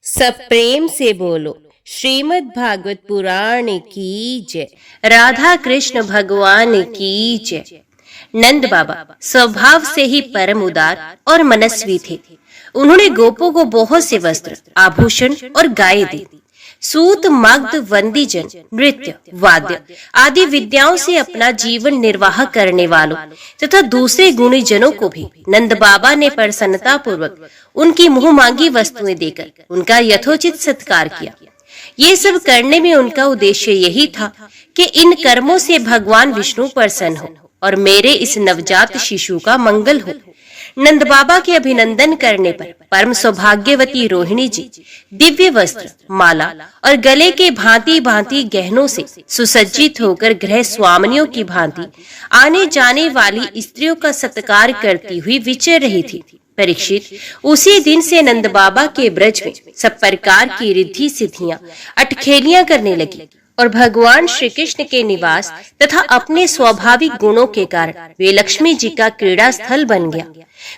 सब प्रेम से बोलो श्रीमद् भागवत पुराण की जय। राधा कृष्ण भगवान की जय। नंद बाबा स्वभाव से ही परम उदार और मनस्वी थे। उन्होंने गोपों को बहुत से वस्त्र, आभूषण और गाय दी। सूत, मग्ध, वंदीजन, नृत्य, वाद्य आदि विद्याओं से अपना जीवन निर्वाह करने वालों तथा दूसरे गुणी जनों को भी नंद बाबा ने प्रसन्नता पूर्वक उनकी मुंह मांगी वस्तुएं देकर उनका यथोचित सत्कार किया। ये सब करने में उनका उद्देश्य यही था कि इन कर्मों से भगवान विष्णु प्रसन्न हो और मेरे इस नवजात शिशु का मंगल हो। नंद बाबा के अभिनंदन करने पर परम सौभाग्यवती रोहिणी जी दिव्य वस्त्र, माला और गले के भांति भांति गहनों से सुसज्जित होकर गृह स्वामिनियों की भांति आने जाने वाली स्त्रियों का सत्कार करती हुई विचर रही थी। परीक्षित, उसी दिन से नंद बाबा के ब्रज में सब प्रकार की रिद्धि सिद्धियां, अटखेलियां करने लगी और भगवान श्री कृष्ण के निवास तथा अपने स्वाभाविक गुणों के कारण वे लक्ष्मी जी का क्रीड़ा स्थल बन गया।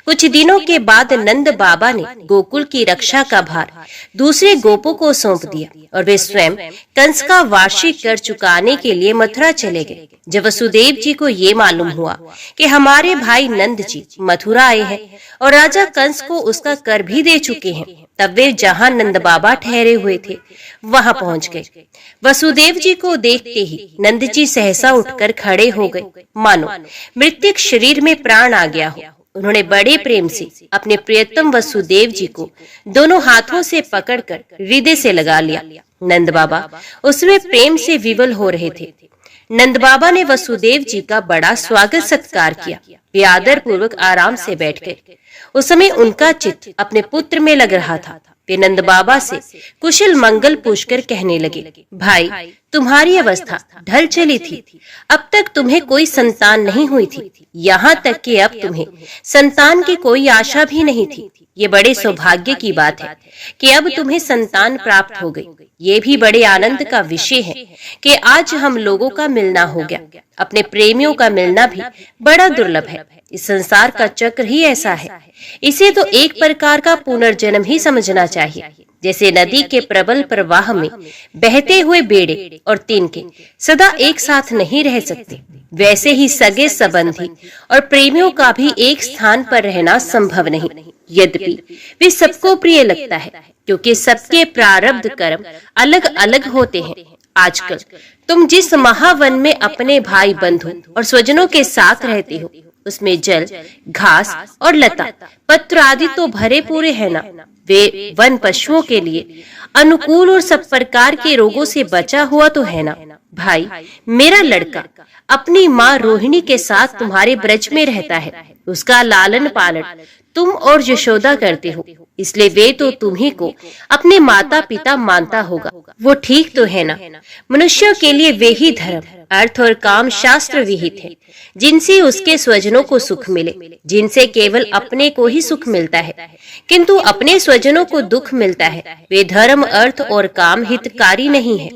कुछ दिनों के बाद नंद बाबा ने गोकुल की रक्षा का भार दूसरे गोपों को सौंप दिया और वे स्वयं कंस का वार्षिक कर चुकाने के लिए मथुरा चले गए। जब वसुदेव जी को ये मालूम हुआ कि हमारे भाई नंद जी मथुरा आए हैं और राजा कंस को उसका कर भी दे चुके हैं, तब वे जहाँ नंद बाबा ठहरे हुए थे वहां पहुंच गए। वसुदेव जी को देखते ही नंद जी सहसा उठकर खड़े हो गए, मानो मृतक शरीर में प्राण आ गया हो। उन्होंने बड़े प्रेम से अपने प्रियतम वसुदेव जी को दोनों हाथों से पकड़कर हृदय से लगा लिया। नंद बाबा उसमें प्रेम से विवल हो रहे थे। नंद बाबा ने वसुदेव जी का बड़ा स्वागत सत्कार किया। वे आदर पूर्वक आराम से बैठ गए। उस समय उनका चित्त अपने पुत्र में लग रहा था। वे नंद बाबा से कुशल मंगल पूछकर कहने लगे, भाई, तुम्हारी अवस्था ढल चली थी। अब तक तुम्हें कोई संतान नहीं हुई थी, यहाँ तक कि अब तुम्हें संतान की कोई आशा भी नहीं थी। ये बड़े सौभाग्य की बात है कि अब तुम्हें संतान प्राप्त हो गई। ये भी बड़े आनंद का विषय है कि आज हम लोगों का मिलना हो गया। अपने प्रेमियों का मिलना भी बड़ा दुर्लभ है। इस संसार का चक्र ही ऐसा है। इसे तो एक प्रकार का पुनर्जन्म ही समझना चाहिए। जैसे नदी के प्रबल प्रवाह में बहते हुए बेड़े और तिनके सदा एक साथ नहीं रह सकते, वैसे ही सगे संबंधी और प्रेमियों का भी एक स्थान पर रहना संभव नहीं। यद्यपि वे सबको प्रिय लगता है, क्योंकि सबके प्रारब्ध कर्म अलग अलग होते हैं। आजकल तुम जिस महावन में अपने भाई बंधु और स्वजनों के साथ रहते हो, उसमें जल, घास और लता, पत्र आदि तो भरे पूरे है ना। वे वन पशुओं के लिए अनुकूल और सब प्रकार के रोगों से बचा हुआ तो है ना। भाई, मेरा लड़का अपनी माँ रोहिणी के साथ तुम्हारे ब्रज में रहता है। उसका लालन पालन तुम और यशोदा करते हो, इसलिए वे तो तुम्ही को अपने माता पिता मानता होगा। वो ठीक तो है ना। मनुष्यों के लिए वे ही धर्म, अर्थ और काम शास्त्र विहित है, जिनसे उसके स्वजनों को सुख मिले, जिनसे केवल अपने को ही सुख मिलता है किंतु अपने स्वजनों को दुख मिलता है। वे धर्म, अर्थ और काम हितकारी नहीं है।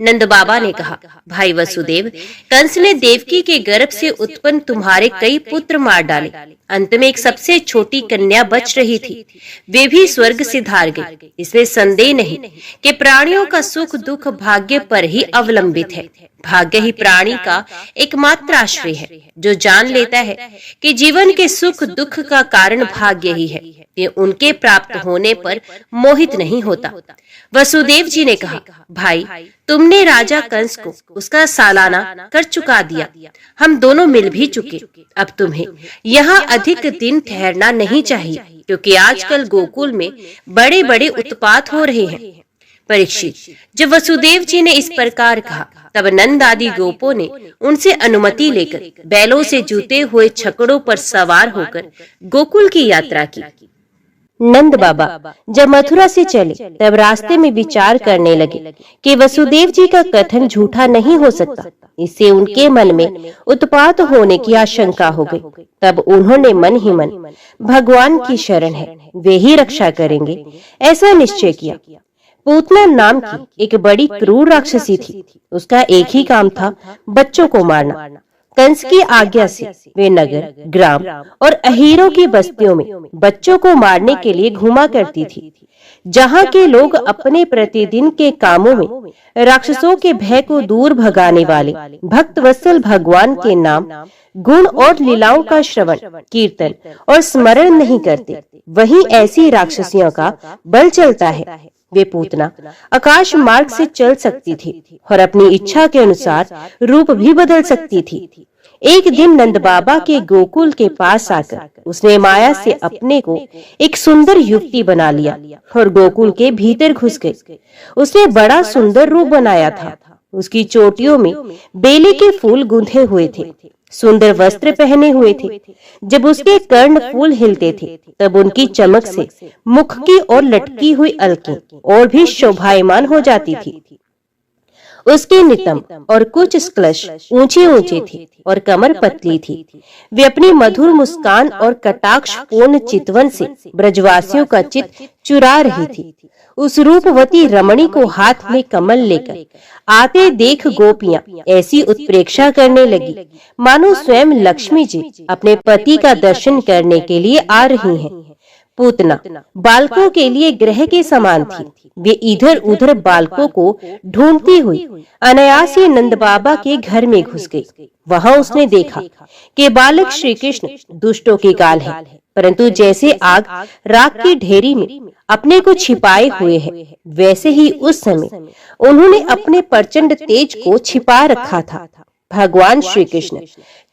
नंद बाबा ने कहा, भाई वसुदेव, कंस ने देवकी के गर्भ से उत्पन्न तुम्हारे कई पुत्र मार डाले। अंत में एक सबसे छोटी कन्या बच रही थी, वे भी स्वर्ग से धार गई। इसमें संदेह नहीं कि प्राणियों का सुख दुख भाग्य पर ही अवलंबित है। भाग्य ही प्राणी का एकमात्र आश्रय है, जो जान लेता है कि जीवन के सुख दुख का कारण भाग्य ही है। ये उनके प्राप्त होने पर मोहित नहीं होता। वसुदेव जी ने कहा, भाई, तुमने राजा कंस को उसका सालाना कर चुका दिया। हम दोनों मिल भी चुके। अब तुम्हें यहाँ अधिक दिन ठहरना नहीं चाहिए, क्योंकि आजकल गोकुल में बड़े बड़े उत्पात हो रहे हैं। परीक्षित, जब वसुदेव जी ने इस प्रकार कहा, तब नंद आदि गोपों ने उनसे अनुमति लेकर बैलों से जुते हुए छकड़ों पर सवार होकर गोकुल की यात्रा की। नंद बाबा जब मथुरा से चले, तब रास्ते में विचार करने लगे कि वसुदेव जी का कथन झूठा नहीं हो सकता। इससे उनके मन में उत्पात होने की आशंका हो गई। तब उन्होंने मन ही मन भगवान की शरण है, वे ही रक्षा करेंगे, ऐसा निश्चय किया। पूतना नाम की एक बड़ी क्रूर राक्षसी थी। उसका एक ही काम था बच्चों को मारना। कंस की आज्ञा से वे नगर, ग्राम और अहीरों की बस्तियों में बच्चों को मारने के लिए घूमा करती थी। जहाँ के लोग अपने प्रतिदिन के कामों में राक्षसों के भय को दूर भगाने वाले भक्त वत्सल भगवान के नाम, गुण और लीलाओं का श्रवण, कीर्तन और स्मरण नहीं करते, वहीं ऐसी राक्षसियों का बल चलता है। वे पूतना आकाश मार्ग से चल सकती थी और अपनी इच्छा के अनुसार रूप भी बदल सकती थी। एक दिन नंद बाबा के गोकुल के पास आकर उसने माया से अपने को एक सुंदर युवती बना लिया और गोकुल के भीतर घुस गई। उसने बड़ा सुंदर रूप बनाया था। उसकी चोटियों में बेले के फूल गुंथे हुए थे, सुंदर वस्त्र पहने हुए थे। जब उसके कर्ण फूल हिलते थे तब उनकी चमक से मुख की और लटकी हुई अलकें और भी शोभायमान हो जाती थी। उसके नितंब और कुछ स्क्लश ऊंचे ऊंचे थे और कमर पतली थी। वे अपनी मधुर मुस्कान और कटाक्ष पूर्ण चितवन से ब्रजवासियों का चित्त चुरा रही थी। उस रूपवती रमणी को हाथ में कमल लेकर आते देख गोपियां ऐसी उत्प्रेक्षा करने लगी मानो स्वयं लक्ष्मी जी अपने पति का दर्शन करने के लिए आ रही हैं। पूतना बालकों के लिए ग्रह के समान थी। वे इधर उधर बालकों को ढूंढती हुई अनायास ही नंद बाबा के घर में घुस गई। वहां उसने देखा कि बालक श्री कृष्ण दुष्टों की गाल है, परंतु जैसे आग राख की ढेरी में अपने को छिपाए हुए है, वैसे ही उस समय उन्होंने अपने प्रचंड तेज को छिपा रखा था। भगवान श्री कृष्ण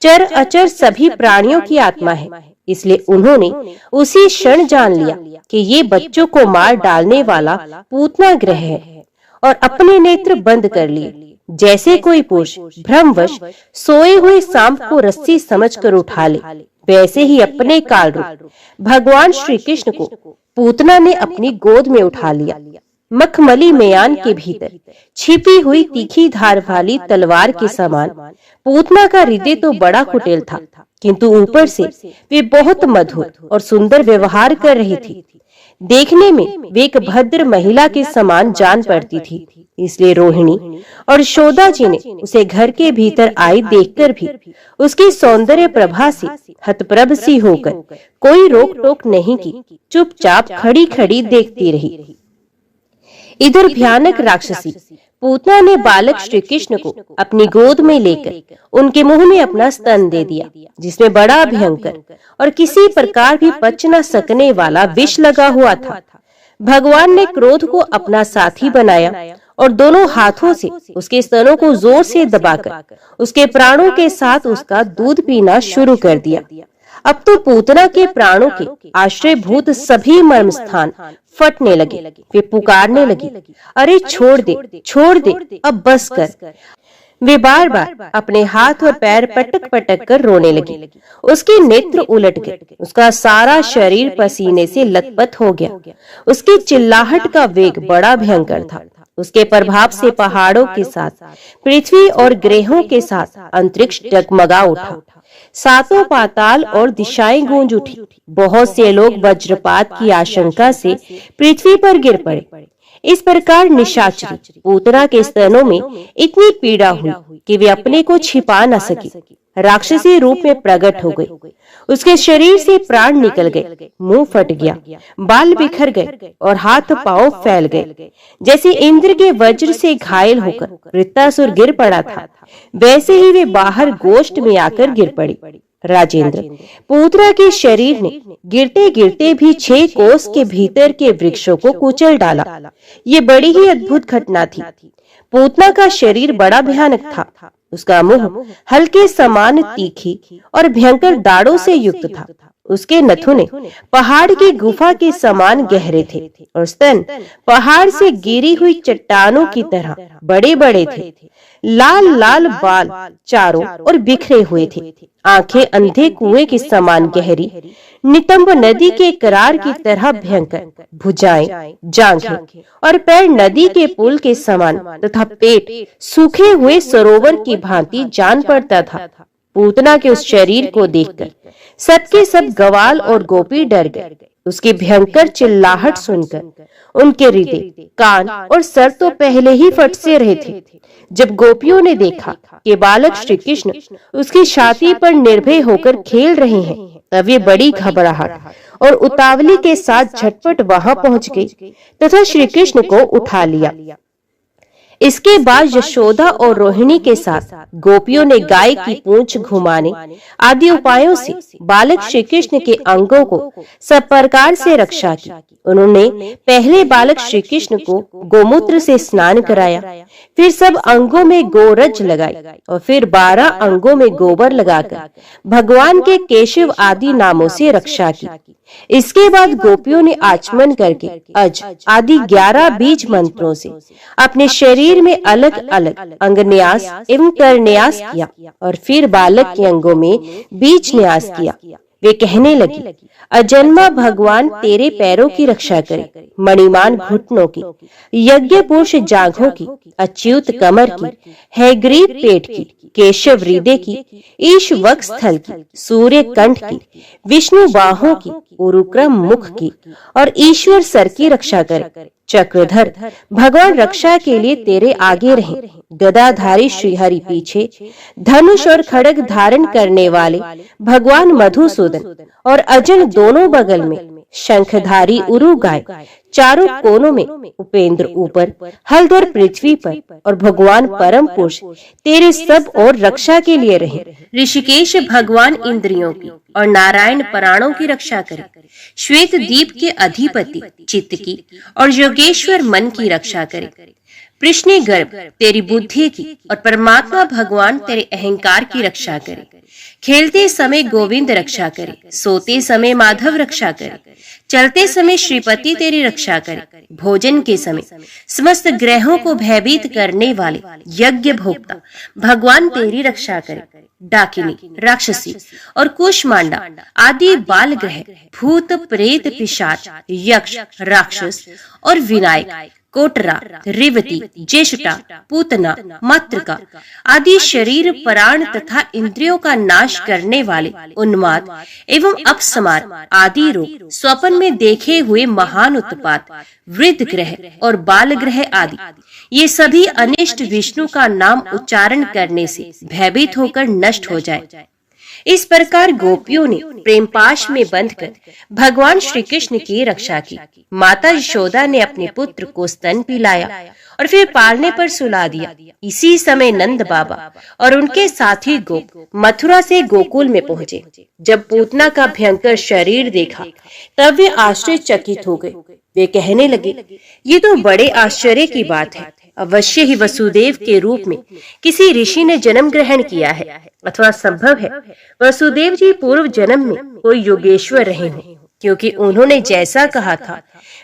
चर अचर सभी प्राणियों की आत्मा है, इसलिए उन्होंने उसी क्षण जान लिया कि ये बच्चों को मार डालने वाला पूतना ग्रह है और अपने नेत्र बंद कर लिए। जैसे कोई पुरुष भ्रमवश सोए हुए सांप को रस्सी समझकर उठा ले, वैसे ही अपने काल रूप भगवान श्री कृष्ण को पूतना ने अपनी गोद में उठा लिया। मखमली मयान के भीतर छिपी हुई तीखी धार वाली तलवार के समान पूतना का हृदय तो बड़ा कुटिल था, किंतु ऊपर से वे बहुत मधुर और सुंदर व्यवहार कर रही थी। देखने में वे एक भद्र महिला के समान जान पड़ती थी, इसलिए रोहिणी और यशोदा जी ने उसे घर के भीतर आई देखकर भी उसकी सौंदर्य प्रभा से हतप्रभ सी होकर कोई रोक टोक नहीं की, चुपचाप खड़ी खड़ी देखती रही। इधर भयानक राक्षसी पूतना ने बालक श्री कृष्ण को अपनी गोद में लेकर उनके मुंह में अपना स्तन दे दिया, जिसमें बड़ा भयंकर और किसी प्रकार भी पच न सकने वाला विष लगा हुआ था। भगवान ने क्रोध को अपना साथी बनाया और दोनों हाथों से उसके स्तनों को जोर से दबाकर उसके प्राणों के साथ उसका दूध पीना शुरू कर दिया। अब तो पूतना के प्राणों के आश्रयभूत सभी मर्म स्थान फटने लगे। वे पुकारने लगी, अरे छोड़ दे, अब बस कर। वे बार बार अपने हाथ और पैर पटक पटक कर रोने लगी। उसके नेत्र उलट गए, उसका सारा शरीर पसीने से लथपथ हो गया। उसकी चिल्लाहट का वेग बड़ा भयंकर था। उसके प्रभाव से पहाड़ों के साथ पृथ्वी और ग्रहों के साथ अंतरिक्ष डगमगा उठा। सातों पाताल और दिशाएं गूंज उठी। बहुत से लोग वज्रपात की आशंका से पृथ्वी पर गिर पड़े। इस प्रकार निशाचरी पूतना के स्तनों में इतनी पीड़ा हुई कि वे अपने को छिपा न सकी। राक्षसी रूप में प्रकट हो गई। उसके शरीर से प्राण निकल गए, मुंह फट गया, बाल बिखर गए और हाथ पांव फैल गए। जैसे इंद्र के वज्र से घायल होकर वृत्तासुर गिर पड़ा था, वैसे ही वे बाहर गोष्ठ में आकर गिर पड़ी। राजेंद्र, पूतना के शरीर ने गिरते गिरते भी 6 कोस के भीतर के वृक्षों को कुचल डाला। ये बड़ी ही अद्भुत घटना थी। पूतना का शरीर बड़ा भयानक था। उसका मुंह हल्के समान तीखी और भयंकर दाढ़ों से युक्त था। उसके नथुने पहाड़ की गुफा के समान गहरे थे और स्तन पहाड़ से गिरी हुई चट्टानों की तरह बड़े बड़े थे। लाल लाल बाल चारों और बिखरे हुए थे। आंखें अंधे कुएं के समान गहरी, नितंब नदी के करार की तरह भयंकर, भुजाएं, जांघें और पैर नदी के पुल के समान तथा पेट सूखे हुए सरोवर की भांति जान पड़ता था। पूतना के उस शरीर को देखकर सबके सब गवाल और गोपी डर गए। उसकी भयंकर चिल्लाहट सुनकर उनके हृदय, कान और सर तो पहले ही फट से रहे थे। जब गोपियों ने देखा कि बालक श्री कृष्ण उसकी छाती पर निर्भय होकर खेल रहे हैं, तब वे बड़ी घबराहट और उतावली के साथ झटपट वहां पहुंच गई तथा श्री कृष्ण को उठा लिया। इसके बाद यशोदा और रोहिणी के साथ गोपियों ने गाय की पूंछ घुमाने आदि उपायों से बालक श्री कृष्ण के अंगों को सब प्रकार से रक्षा की। उन्होंने पहले बालक श्री कृष्ण को गोमूत्र से स्नान कराया, फिर सब अंगों में गोरज लगाई और फिर 12 अंगों में गोबर लगाकर भगवान के केशव आदि नामों से रक्षा की। इसके बाद गोपियों ने आचमन करके अज आदि 11 बीज मंत्रों से अपने शरीर में अलग अलग अंगन्यास एवं करन्यास किया और फिर बालक के अंगों में बीज न्यास किया। वे कहने लगी, अजन्मा भगवान तेरे पैरों की रक्षा करे, मणिमान घुटनों की, यज्ञ पुरुष जांघों की, अच्युत कमर की, हैग्रीव पेट की, केशव हृदय की, ईश वक्ष स्थल की, सूर्य कंठ की, विष्णु बाहों की, उरुक्रम मुख की और ईश्वर सर की रक्षा करे। चक्रधर भगवान रक्षा के लिए तेरे आगे रहे, गदाधारी श्रीहरि पीछे, धनुष और खड्ग धारण करने वाले भगवान मधुसूदन और अर्जुन दोनों बगल में, शंखधारी उरु गाय चारों कोनों में, उपेंद्र ऊपर, हलधर पृथ्वी पर और भगवान परम पुरुष तेरे सब और रक्षा के लिए रहे। ऋषिकेश भगवान इंद्रियों की और नारायण प्राणों की रक्षा करे। श्वेत दीप के अधिपति चित्त की और योगेश्वर मन की रक्षा करे। कृष्ण गर्भ तेरी बुद्धि की और परमात्मा भगवान तेरे अहंकार की रक्षा करे। खेलते समय गोविंद रक्षा करे, सोते समय माधव रक्षा करे, चलते समय श्रीपति तेरी रक्षा करे, भोजन के समय समस्त ग्रहों को भयभीत करने वाले यज्ञ भोक्ता भगवान तेरी रक्षा करे। डाकिनी, राक्षसी और कुष्मांडा आदि बाल ग्रह, भूत प्रेत पिशाच, यक्ष, राक्षस और विनायक, कोटरा, रेवती, ज्येष्ठा, पूतना, मातृका आदि शरीर, प्राण तथा इंद्रियों का नाश करने वाले उन्माद एवं अपस्मार आदि रोग, स्वप्न में देखे हुए महान उत्पात, वृद्ध ग्रह और बाल ग्रह आदि, ये सभी अनिष्ट विष्णु का नाम उच्चारण करने से भयभीत होकर नष्ट हो जाए। इस प्रकार गोपियों ने प्रेमपाश में बंधकर भगवान श्री कृष्ण की रक्षा की। माता यशोदा ने अपने पुत्र को स्तन पिलाया और फिर पालने पर सुला दिया। इसी समय नंद बाबा और उनके साथी गोप मथुरा से गोकुल में पहुंचे। जब पूतना का भयंकर शरीर देखा तब वे आश्चर्यचकित हो गए। वे कहने लगे, ये तो बड़े आश्चर्य की बात है। अवश्य ही वसुदेव के रूप में किसी ऋषि ने जन्म ग्रहण किया है, अथवा संभव है वसुदेव जी पूर्व जन्म में कोई योगेश्वर रहे हों, क्योंकि उन्होंने जैसा कहा था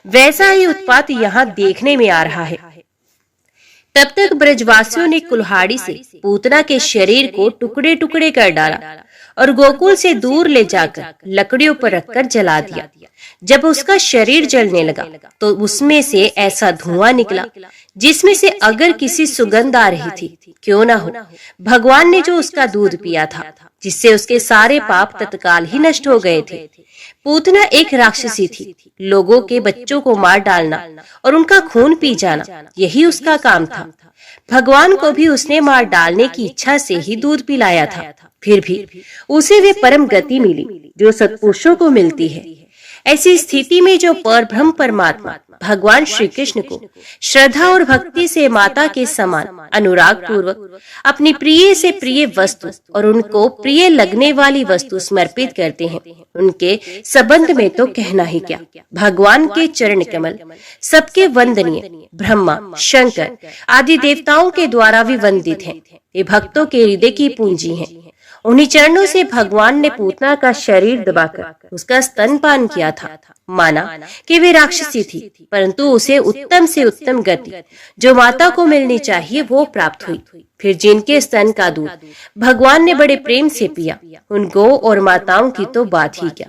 वैसा ही उत्पात यहाँ देखने में आ रहा है। तब तक ब्रजवासियों ने कुल्हाड़ी से पूतना के शरीर को टुकड़े टुकड़े कर डाला और गोकुल से दूर ले जाकर लकड़ियों पर रखकर जला दिया। जब उसका शरीर जलने लगा तो उसमें से ऐसा धुआं निकला जिसमें से अगर किसी सुगंध आ रही थी, क्यों ना हो भगवान ने जो उसका दूध पिया था, जिससे उसके सारे पाप तत्काल ही नष्ट हो गए थे। पूतना एक राक्षसी थी। लोगों के बच्चों को मार डालना और उनका खून पी जाना, यही उसका काम था। भगवान को भी उसने मार डालने की इच्छा से ही दूध पिलाया था। फिर भी उसे वे परम गति मिली जो सत्पुरुषों को मिलती है। ऐसी स्थिति में जो परब्रह्म परमात्मा भगवान श्री कृष्ण को श्रद्धा और भक्ति से माता के समान अनुराग पूर्वक अपनी प्रिय से प्रिय वस्तु और उनको प्रिय लगने वाली वस्तु समर्पित करते हैं, उनके संबंध में तो कहना ही क्या। भगवान के चरण कमल सबके वंदनीय, ब्रह्मा, शंकर आदि देवताओं के द्वारा भी वंदित हैं। ये भक्तों के हृदय की पूंजी हैं। उन्हीं चरणों से भगवान ने पूतना का शरीर दबाकर उसका स्तनपान किया था। माना कि वे राक्षसी थी, परंतु उसे उत्तम से उत्तम गति जो माता को मिलनी चाहिए वो प्राप्त हुई। फिर जिनके स्तन का दूध भगवान ने बड़े प्रेम से पिया, उन गौ और माताओं की तो बात ही क्या।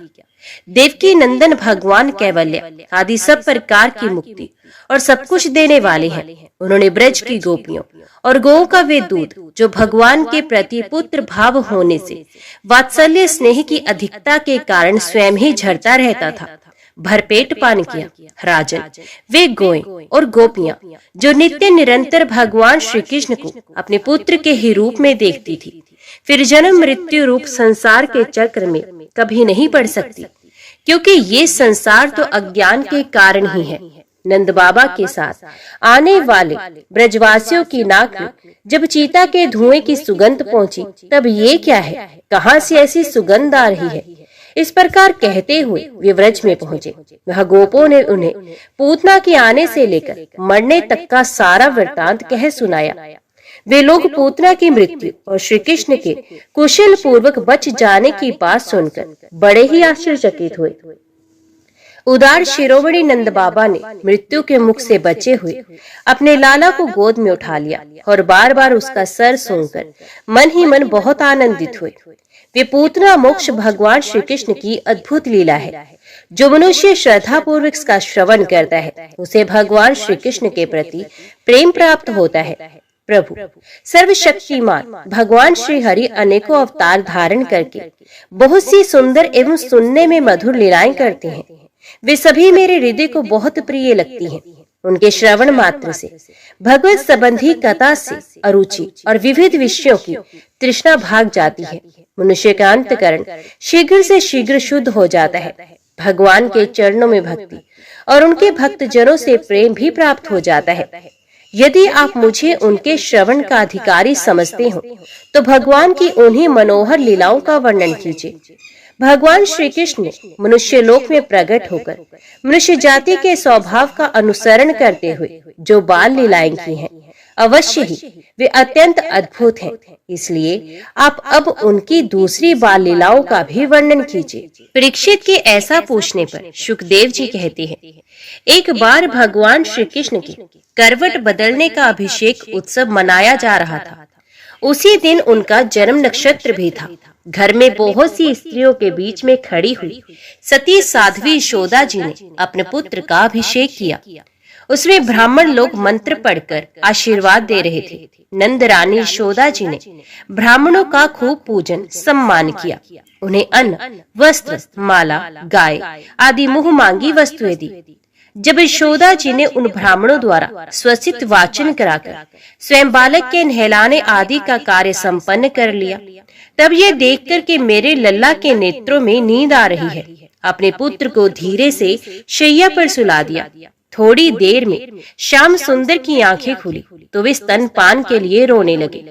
देवकी नंदन भगवान कैवल्य आदि सब प्रकार की मुक्ति और सब कुछ देने वाले हैं। उन्होंने ब्रज की गोपियों और गौ का वे दूध जो भगवान के प्रति पुत्र भाव होने से वात्सल्य स्नेह की अधिकता के कारण स्वयं ही झरता रहता था, भरपेट पान किया। राजन, वे गोएं और गोपियां जो नित्य निरंतर भगवान श्री कृष्ण को अपने पुत्र के ही रूप में देखती थी, फिर जन्म मृत्यु रूप संसार के चक्र में कभी नहीं पड़ सकती। क्योंकि ये संसार तो अज्ञान के कारण ही है। नंद बाबा के साथ आने वाले ब्रजवासियों की नाक में जब चीता के धुएं की सुगंध पहुंची, तब ये क्या है, कहां से ऐसी सुगंध आ रही है, इस प्रकार कहते हुए वे व्रज में पहुंचे। वह गोपों ने उन्हें पूतना के आने से लेकर मरने तक का सारा वृत्तांत कह सुनाया। वे लोग पूतना की मृत्यु और श्री कृष्ण के कुशल पूर्वक बच जाने की बात सुनकर बड़े ही आश्चर्यचकित हुए। उदार शिरोमणि नंद बाबा ने मृत्यु के मुख से बचे हुए अपने लाला को गोद में उठा लिया और बार बार उसका सर सूंघकर मन ही मन बहुत आनंदित हुए। वे पूतना मोक्ष भगवान श्री कृष्ण की अद्भुत लीला है। जो मनुष्य श्रद्धा पूर्वक इसका श्रवण करता है, उसे भगवान श्री कृष्ण के प्रति प्रेम प्राप्त होता है। प्रभु सर्वशक्तिमान भगवान श्री हरि अनेकों अवतार धारण करके बहुत सी सुंदर एवं सुनने में मधुर लीलाएं करते हैं। वे सभी मेरे हृदय को बहुत प्रिय लगती हैं। उनके श्रवण मात्र से भगवत संबंधी कथा से अरुचि और विविध विषयों की तृष्णा भाग जाती है। मनुष्य का अंतकरण शीघ्र से शीघ्र शुद्ध हो जाता है। भगवान के चरणों में भक्ति और उनके भक्त जनों से प्रेम भी प्राप्त हो जाता है। यदि आप मुझे उनके श्रवण का अधिकारी समझते हो, तो भगवान की उन्हीं मनोहर लीलाओं का वर्णन कीजिए। भगवान श्री कृष्ण ने मनुष्य लोक में प्रकट होकर मनुष्य जाति के स्वभाव का अनुसरण करते हुए जो बाल लीलाएं की हैं, अवश्य ही वे अत्यंत अद्भुत हैं। इसलिए आप अब उनकी दूसरी बाल लीलाओं का भी वर्णन कीजिए। परीक्षित के ऐसा पूछने पर सुखदेव जी कहते हैं, एक बार भगवान श्री कृष्ण की करवट बदलने का अभिषेक उत्सव मनाया जा रहा था। उसी दिन उनका जन्म नक्षत्र भी था। घर में बहुत सी स्त्रियों के बीच में खड़ी हुई सती साध्वी यशोदा जी ने अपने पुत्र का अभिषेक किया। उसमें ब्राह्मण लोग मंत्र पढ़कर आशीर्वाद दे रहे थे। नंद रानी यशोदा जी ने ब्राह्मणों का खूब पूजन सम्मान किया। उन्हें अन्न, वस्त्र, माला, गाय आदि मुंह मांगी वस्तुएं दी। जब यशोदा जी ने उन ब्राह्मणों द्वारा स्वसित वाचन कराकर स्वयं बालक के नहलाने आदि का कार्य संपन्न कर लिया, तब ये देखकर कि मेरे लल्ला के नेत्रों में नींद आ रही है, अपने पुत्र को धीरे से शैया पर सुला दिया। थोड़ी देर में श्याम सुंदर की आंखें खुली तो वे स्तनपान के लिए रोने लगे।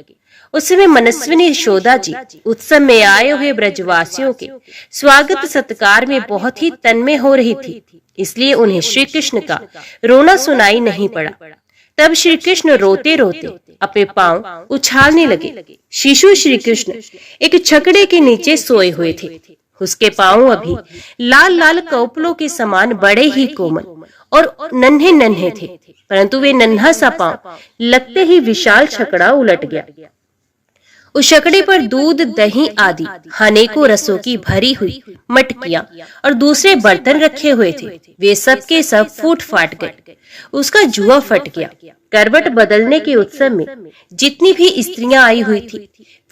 उस समय मनस्विनी यशोदा जी उत्सव में आए हुए ब्रजवासियों के स्वागत सत्कार में बहुत ही तन्मय हो रही थी, इसलिए उन्हें श्री कृष्ण का रोना सुनाई नहीं पड़ा। तब श्री कृष्ण रोते रोते अपने पांव उछालने लगे। शिशु श्री कृष्ण एक छकड़े के नीचे सोए हुए थे। उसके पांव अभी लाल लाल कौपलों के समान बड़े ही कोमल और नन्हे नन्हे थे, परंतु वे नन्हा सा पांव लगते ही विशाल छकड़ा उलट गया। उस छकड़े पर दूध, दही आदि अनेकों रसों की भरी हुई मटकियां और दूसरे बर्तन रखे हुए थे। वे सब के सब फूट फाट गए। उसका जुआ फट गया। करवट बदलने के उत्सव में जितनी भी स्त्रियां आई हुई थी,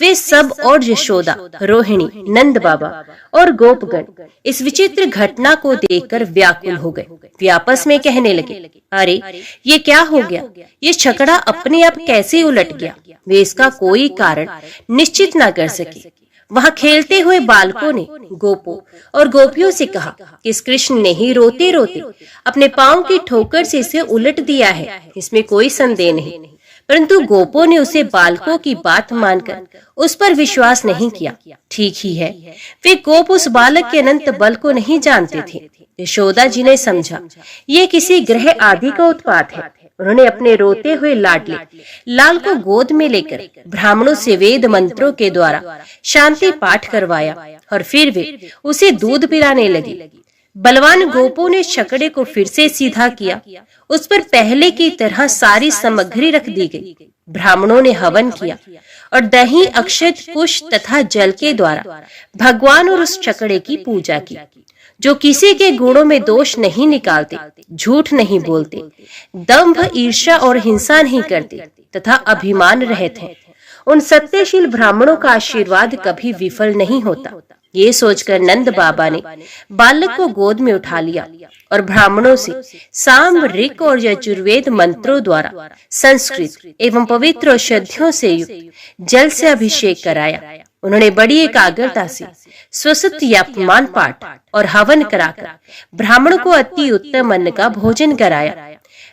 वे सब और यशोदा, रोहिणी, नंद बाबा और गोपगण इस विचित्र घटना को देखकर व्याकुल हो गए। वे आपस में कहने लगे, अरे ये क्या हो गया, ये छकड़ा अपने आप कैसे उलट गया। वे इसका कोई कारण निश्चित न कर सके। वहां खेलते हुए बालकों ने गोपों और गोपियों से कहा कि इस कृष्ण ने ही रोते रोते अपने पांव की ठोकर से इसे उलट दिया है, इसमें कोई संदेह नहीं। परंतु गोपों ने उसे बालकों की बात मानकर उस पर विश्वास नहीं किया। ठीक ही है, वे गोप उस बालक के अनंत बल को नहीं जानते थे। यशोदा जी ने समझा ये किसी ग्रह आदि का उत्पात है। उन्होंने अपने रोते हुए लाडले लाल को गोद में लेकर ब्राह्मणों से वेद मंत्रों के द्वारा शांति पाठ करवाया और फिर वे उसे दूध पिलाने लगी। बलवान गोपों ने छकड़े को फिर से सीधा किया। उस पर पहले की तरह सारी सामग्री रख दी गई। ब्राह्मणों ने हवन किया और दही, अक्षत, कुश तथा जल के द्वारा भगवान और उस छकड़े की पूजा की, जो किसी के गुणों में दोष नहीं निकालते, झूठ नहीं बोलते, दंभ, ईर्ष्या और हिंसा नहीं करते तथा अभिमान रहित हैं। उन सत्यशील ब्राह्मणों का आशीर्वाद कभी विफल नहीं होता। ये सोचकर नंद बाबा ने बालक को गोद में उठा लिया और ब्राह्मणों से साम, ऋक और यजुर्वेद मंत्रों द्वारा संस्कृत एवं पवित्र औषधियों से युक्त जल से अभिषेक कराया। उन्होंने बड़ी एकाग्रता से स्वस्ति अपमान पाठ और हवन कराकर ब्राह्मण को अति उत्तम अन्न का भोजन कराया।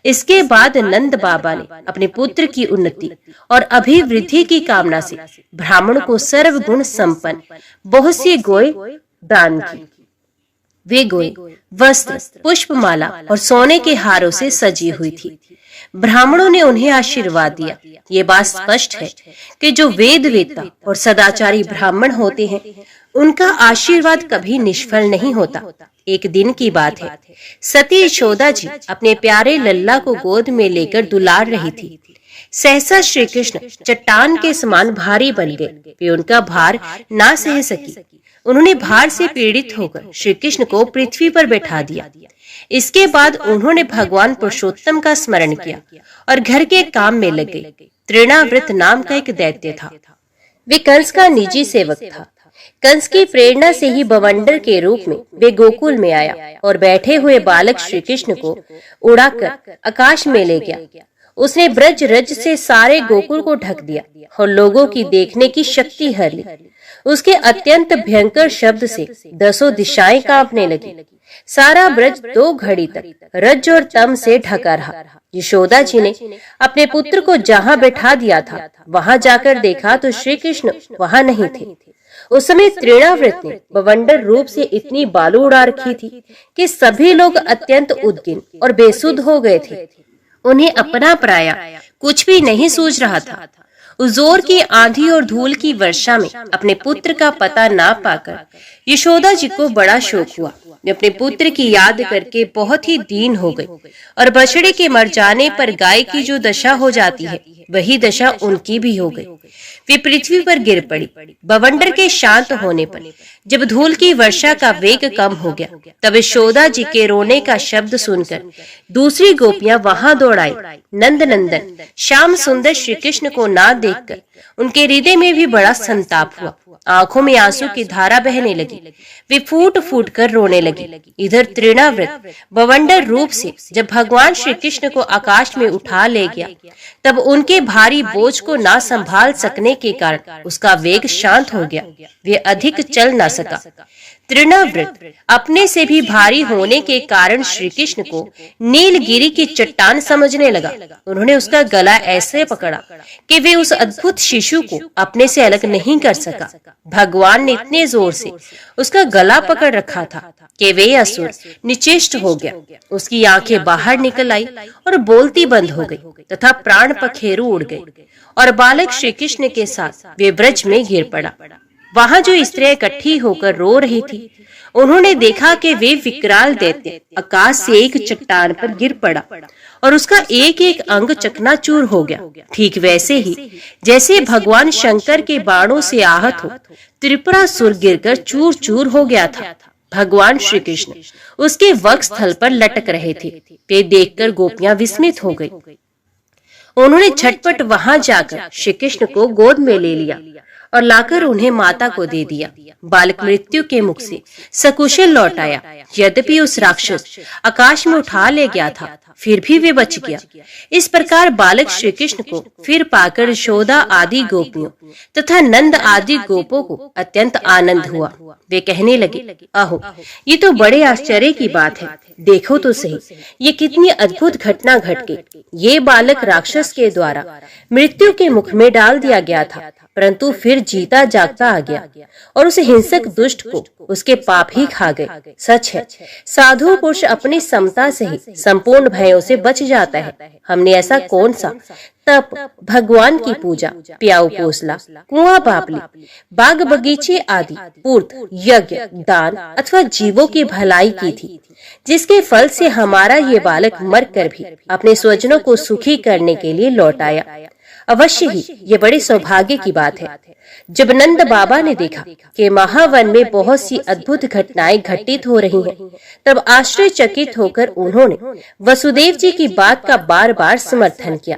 इसके बाद नंद बाबा ने अपने पुत्र की उन्नति और अभिवृद्धि की कामना से ब्राह्मण को सर्वगुण संपन्न बहुत सी गोय दान की। वे गोय वस्त्र, पुष्पमाला और सोने के हारों से सजी हुई थी। ब्राह्मणों ने उन्हें आशीर्वाद दिया। ये बात स्पष्ट है कि जो वेद वेत्ता और सदाचारी ब्राह्मण होते हैं, उनका आशीर्वाद कभी निष्फल नहीं होता। एक दिन की बात है, सती यशोदा जी अपने प्यारे लल्ला को गोद में लेकर दुलार रही थी। सहसा श्री कृष्ण चट्टान के समान भारी बन गए। वे उनका भार ना सह सकी। उन्होंने भार से पीड़ित होकर श्री कृष्ण को पृथ्वी पर बैठा दिया। इसके बाद उन्होंने भगवान पुरुषोत्तम का स्मरण किया और घर के काम में लग गए। तृणाव्रत नाम का एक दैत्य था। वे कंस का निजी सेवक था। कंस की प्रेरणा से ही बवंडर के रूप में वे गोकुल में आया और बैठे हुए बालक श्री कृष्ण को उड़ाकर आकाश में ले गया। उसने ब्रज रज से सारे गोकुल को ढक दिया और लोगों की देखने की शक्ति हर ली। उसके अत्यंत भयंकर शब्द से 10 दिशाएं कांपने लगी। सारा ब्रज 2 घड़ी तक रज और तम से ढका रहा। यशोदा जी ने अपने पुत्र को जहाँ बैठा दिया था, वहाँ जाकर देखा तो श्री कृष्ण वहाँ नहीं थे। उस समय तृणाव्रत ने बवंडर रूप से इतनी बालू उड़ा रखी थी कि सभी लोग अत्यंत उद्गिन और बेसुध हो गए थे। उन्हें अपना पराया कुछ भी नहीं सूझ रहा था। उस जोर की आंधी और धूल की वर्षा में अपने पुत्र का पता ना पाकर यशोदा जी को बड़ा शोक हुआ। वे अपने पुत्र की याद करके बहुत ही दीन हो गई और बछड़े के मर जाने पर गाय की जो दशा हो जाती है, वही दशा उनकी भी हो गई। वे पृथ्वी पर गिर पड़ी। बवंडर के शांत होने पर जब धूल की वर्षा का वेग कम हो गया, तब यशोदा जी के रोने का शब्द सुनकर दूसरी गोपियां वहां दौड़ आई। नंद नंदन श्याम सुंदर श्री कृष्ण को ना देखकर उनके हृदय में भी बड़ा संताप हुआ। आंखों में आंसू की धारा बहने लगी। वे फूट फूट कर रोने लगे। इधर तृणाव्रत बवंडर रूप से जब भगवान श्री कृष्ण को आकाश में उठा ले गया, तब उनके भारी बोझ को ना संभाल सकने के कारण उसका वेग शांत हो गया। वे अधिक चल न सका। तृणाव्रत अपने से भी भारी होने के कारण श्री कृष्ण को नीलगिरी की चट्टान समझने लगा। उन्होंने उसका गला ऐसे पकड़ा कि वे उस अद्भुत शिशु को अपने से अलग नहीं कर सका। भगवान ने इतने जोर से उसका गला पकड़ रखा था कि वे असुर निचेष्ट हो गया। उसकी आंखें बाहर निकल आई और बोलती बंद हो गई तथा प्राण पखेरु उड़ गए और बालक श्री कृष्ण के साथ वे ब्रज में गिर पड़ा। वहां जो स्त्रियां इकट्ठी होकर रो रही थी, उन्होंने देखा कि वे विकराल दैत्य आकाश से एक चट्टान पर गिर पड़ा और उसका एक एक अंग चकनाचूर हो गया। ठीक वैसे ही जैसे भगवान शंकर के बाणों से आहत हो त्रिपुरासुर गिरकर चूर चूर हो गया था। भगवान श्री कृष्ण उसके वक्षस्थल पर लटक रहे थे। वे देखकर गोपियां विस्मित हो गई। उन्होंने झटपट वहां जाकर श्री कृष्ण को गोद में ले लिया और लाकर उन्हें माता को दे दिया। बालक मृत्यु के मुख से सकुशल लौट आया। यद्यपि उस राक्षस आकाश में उठा ले गया था, फिर भी वे बच गया। इस प्रकार बालक श्री कृष्ण को फिर पाकर यशोदा आदि गोपियों तथा नंद आदि गोपों को अत्यंत आनंद हुआ। वे कहने लगे, आहो, ये तो बड़े आश्चर्य की बात है। देखो तो सही, ये कितनी अद्भुत घटना घट गई। ये बालक राक्षस के द्वारा मृत्यु के मुख में डाल दिया गया था, परंतु फिर जीता जागता आ गया और उस हिंसक दुष्ट को उसके पाप ही खा गए। सच है, साधु पुरुष अपनी समता से ही संपूर्ण भयों से बच जाता है। हमने ऐसा कौन सा तप, भगवान की पूजा, प्याऊ पोसला, कुआं बाबली, बाग बगीचे आदि पूर्त, यज्ञ, दान अथवा जीवों की भलाई की थी, जिसके फल से हमारा ये बालक मरकर भी अपने स्वजनों को सुखी करने के लिए लौट आया। अवश्य ही ये बड़े सौभाग्य की बात है। जब नंद बाबा ने देखा कि महावन में बहुत सी अद्भुत घटनाएं घटित हो रही हैं, तब आश्चर्यचकित होकर उन्होंने वसुदेव जी की बात का बार बार समर्थन किया।